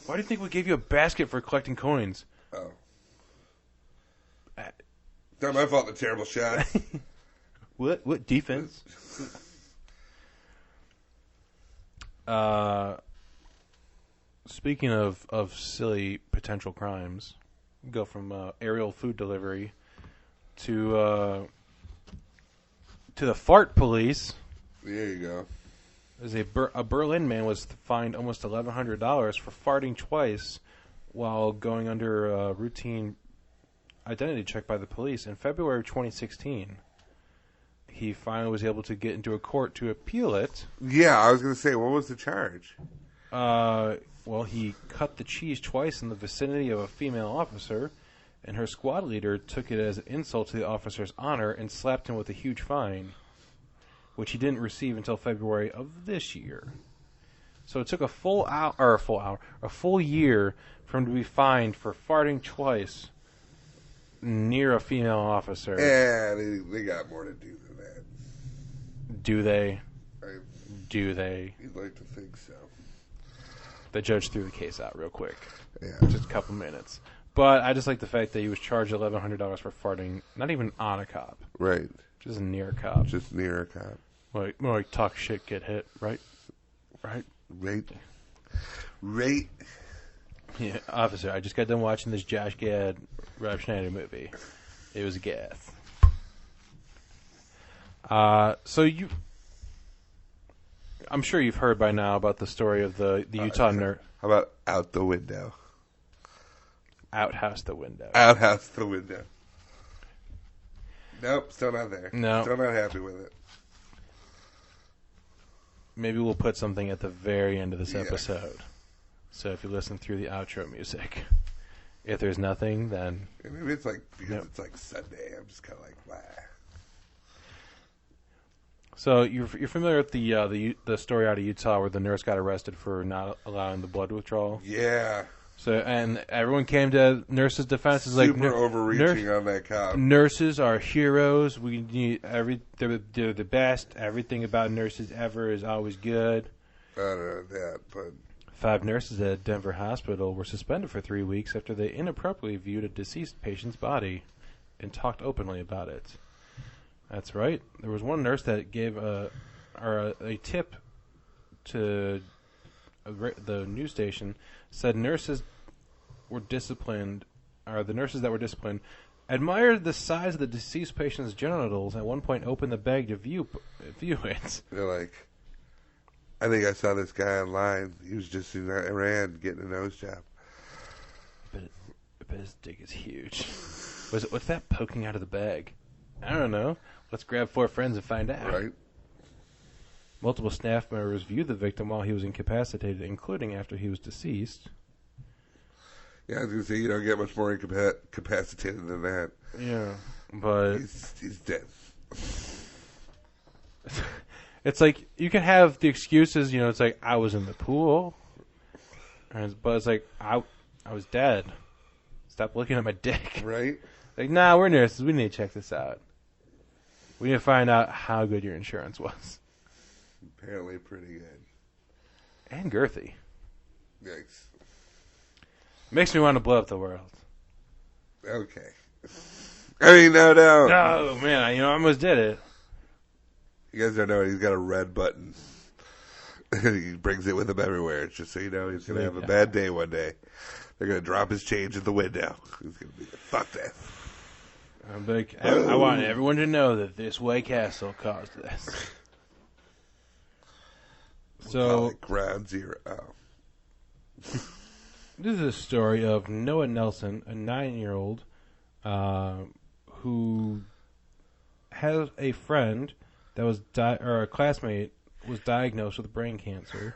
Why do you think we gave you a basket for collecting coins? Oh. It's not my fault, the terrible shot. What defense? Speaking of silly potential crimes, go from aerial food delivery to the fart police. There you go. There's a Berlin man was fined almost $1,100 for farting twice while going under a routine identity check by the police in February of 2016. He finally was able to get into a court to appeal it. Yeah, I was going to say, what was the charge? Well, he cut the cheese twice in the vicinity of a female officer, and her squad leader took it as an insult to the officer's honor and slapped him with a huge fine, which he didn't receive until February of this year. So it took a full year for him to be fined for farting twice near a female officer. Yeah, they got more to do than that. Do they? You'd like to think so. The judge threw the case out real quick. Yeah. Just a couple minutes. But I just like the fact that he was charged $1,100 for farting, not even on a cop. Right. Just near a cop. Just near a cop. Like talk shit, get hit, right? Right? Right. Yeah, officer, I just got done watching this Josh Gad, Rob Schneider movie. It was a gas. I'm sure you've heard by now about the story of the Utah nurse. How about out the window? Outhouse the window. Outhouse the window. Nope, still not there. No. Still not happy with it. Maybe we'll put something at the very end of this episode. So if you listen through the outro music, if there's nothing, then maybe it's like because it's like Sunday. I'm just kind of like, wow. So you're familiar with the story out of Utah where the nurse got arrested for not allowing the blood withdrawal? Yeah. So and everyone came to nurses' defense. Super overreaching on that cop. Nurses are heroes. We need they're the best. Everything about nurses ever is always good. I don't know that, but 5 nurses at Denver Hospital were suspended for 3 weeks after they inappropriately viewed a deceased patient's body and talked openly about it. That's right. There was one nurse that gave a tip to the news station. Said nurses were disciplined, or the nurses that were disciplined, admired the size of the deceased patient's genitals. At one point, opened the bag to view it. They're like, I think I saw this guy online. He was just in Iran getting a nose job. I bet his dick is huge. What's that poking out of the bag? I don't know. Let's grab 4 friends and find out. Right. Multiple staff members viewed the victim while he was incapacitated, including after he was deceased. Yeah, I was going to say, you don't get much more incapacitated than that. Yeah, but he's dead. It's like, you can have the excuses, it's like, I was in the pool. But it's like, I was dead. Stop looking at my dick. Right? Like, nah, we're nurses. We need to check this out. We need to find out how good your insurance was. Apparently pretty good. And girthy. Yikes. Makes me want to blow up the world. Okay. I mean, no. Oh, man, I almost did it. You guys don't know it. He's got a red button. He brings it with him everywhere. It's just so you know he's going to have a bad day one day. They're going to drop his change at the window. He's going to be like, fuck that. I'm like, I want everyone to know that this White Castle caused this. Call it ground zero. This is a story of Noah Nelson, a 9-year-old who has a friend that was or a classmate was diagnosed with brain cancer.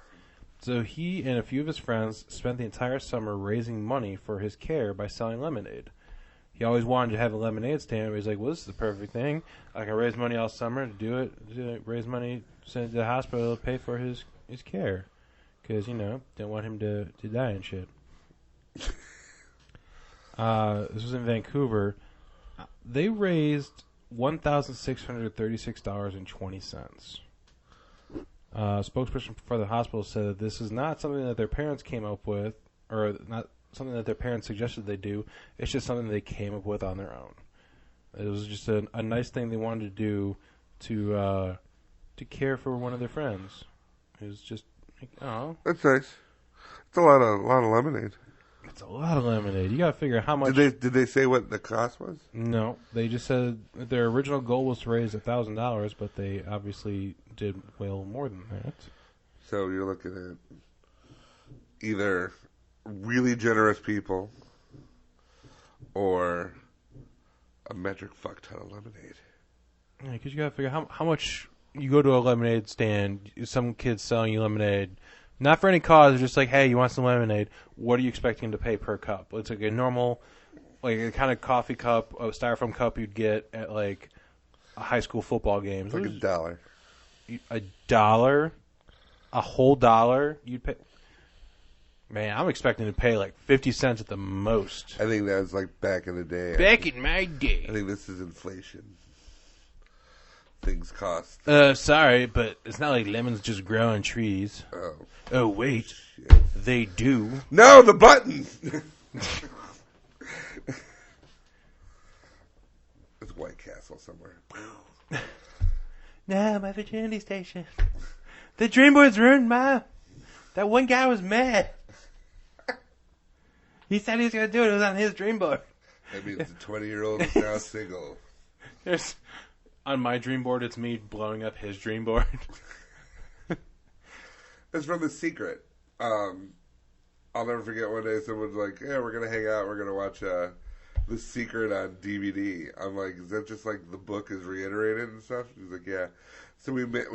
So he and a few of his friends spent the entire summer raising money for his care by selling lemonade. He always wanted to have a lemonade stand, but he's like, well, this is the perfect thing. I can raise money all summer to do it, raise money, send it to the hospital, pay for his care. Because, didn't want him to die and shit. This was in Vancouver. They raised $1,636.20. Spokesperson for the hospital said that this is not something that their parents came up with, or not something that their parents suggested they do. It's just something they came up with on their own. It was just a nice thing they wanted to do to care for one of their friends. It was just like, oh, that's nice. It's a lot of lemonade. It's a lot of lemonade. You got to figure how much. Did they say what the cost was? No, they just said that their original goal was to raise $1,000, but they obviously did well more than that. So you're looking at either really generous people or a metric fuck ton of lemonade. Yeah, because you got to figure how much you go to a lemonade stand, some kid's selling you lemonade, not for any cause, just like, hey, you want some lemonade? What are you expecting to pay per cup? It's like a normal, like a kind of coffee cup, a styrofoam cup you'd get at like a high school football game. It's like $1. $1? A whole dollar you'd pay? Man, I'm expecting to pay like 50 cents at the most. I think that was like back in the day. Back in my day. I think this is inflation. Things cost. Sorry, but it's not like lemons just grow on trees. Oh. Oh, wait. Shit. They do. No, the button! It's White Castle somewhere. No, my virginity station. The dream board's ruined, Mom. That one guy was mad. He said he was going to do it. It was on his dream board. That means the 20-year-old is now single. On my dream board, it's me blowing up his dream board. It's from The Secret. I'll never forget one day someone's like, yeah, we're going to hang out. We're going to watch The Secret on DVD. I'm like, is that just like the book is reiterated and stuff? He's like, yeah. So we met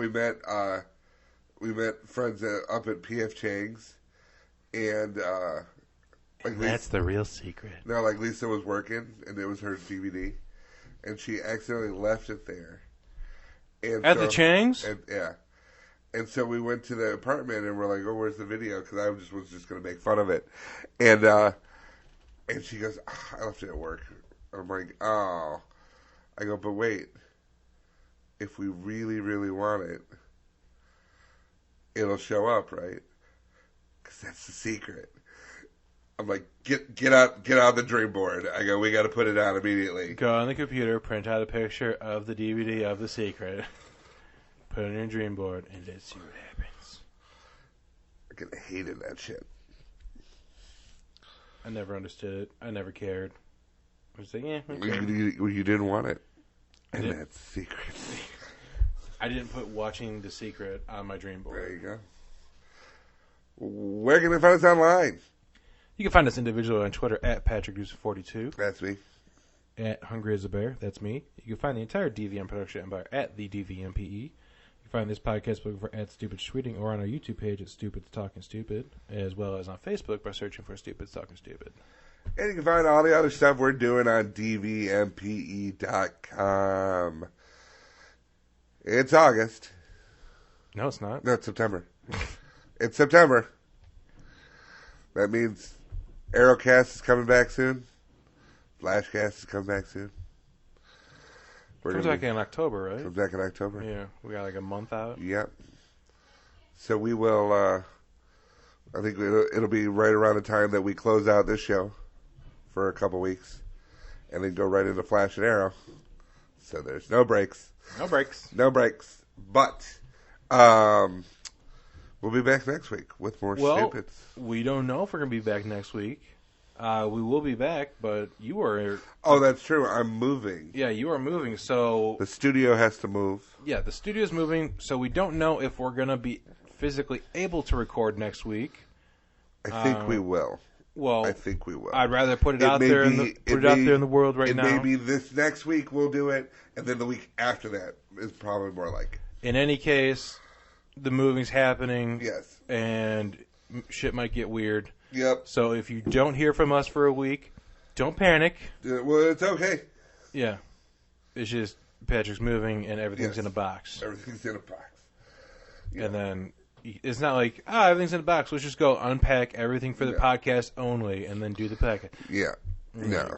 friends up at P.F. Chang's, and like That's the real secret. no, like Lisa was working, and it was her DVD, and she accidentally left it there. And At the Chang's? And, yeah. And so we went to the apartment, and we're like, oh, where's the video? Because I was just going to make fun of it. And she goes, I left it at work. I'm like, oh. I go, but wait. If we really, really want it, it'll show up, right? Because that's the secret. I'm like, get out the dream board. I go, we got to put it out immediately. Go on the computer, print out a picture of the DVD of The Secret, put it on your dream board, and let's see what happens. I could have hated that shit. I never understood it. I never cared. I was like, yeah, okay. You didn't want it. I And did. that's the secret. I didn't put watching The Secret on my dream board. There you go. Where can they find us online? You can find us individually on Twitter at PatrickDucer42, That's me. at Hungry as a Bear. That's me. You can find the entire DVM production empire at the DVMPE. You can find this podcast looking for at Stupid Tweeting or on our YouTube page at Stupid Talking Stupid, as well as on Facebook by searching for Stupid Talking Stupid. And you can find all the other stuff we're doing on dvmpe.com. It's August. No, it's not. No, it's September. It's September. That means Aerocast is coming back soon. Flashcast is coming back soon. Comes back in October, right? Comes back in October. Yeah, we got like a month out. Yep. So we will, I think it'll be right around the time that we close out this show for a couple weeks. And then go right into Flash and Arrow. So there's no breaks. No breaks. No breaks. But we'll be back next week with more Stupids. We don't know if we're going to be back next week. We will be back, but you are... Oh, that's true. I'm moving. Yeah, you are moving, so... The studio has to move. Yeah, the studio's moving, so we don't know if we're going to be physically able to record next week. I think we will. Well, I think we will. I'd rather put it out there in the world right now. It may be this next week we'll do it, and then the week after that is probably more like it. In any case, the moving's happening. Yes. And shit might get weird. Yep. So if you don't hear from us for a week, don't panic. Well, it's okay. Yeah. It's just Patrick's moving and everything's Yes. in a box. Everything's in a box. Yeah. And then it's not like, everything's in a box. Let's just go unpack everything for the podcast only and then do the packet. Yeah. No.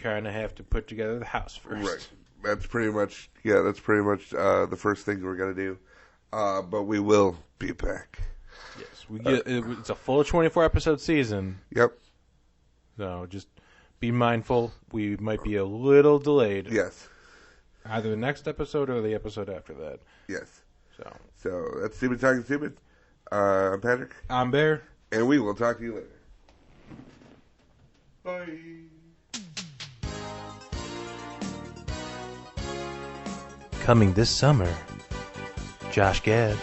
Kind of have to put together the house first. Right. That's pretty much the first thing we're going to do. But we will be back. Yes. It's a full 24-episode season. Yep. So just be mindful. We might be a little delayed. Yes. Either the next episode or the episode after that. Yes. So So that's Stupid Talking Stupid. I'm Patrick. I'm Bear. And we will talk to you later. Bye. Coming this summer, Josh Gad,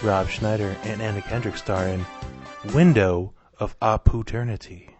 Rob Schneider, and Anna Kendrick star in Window of Opportunity.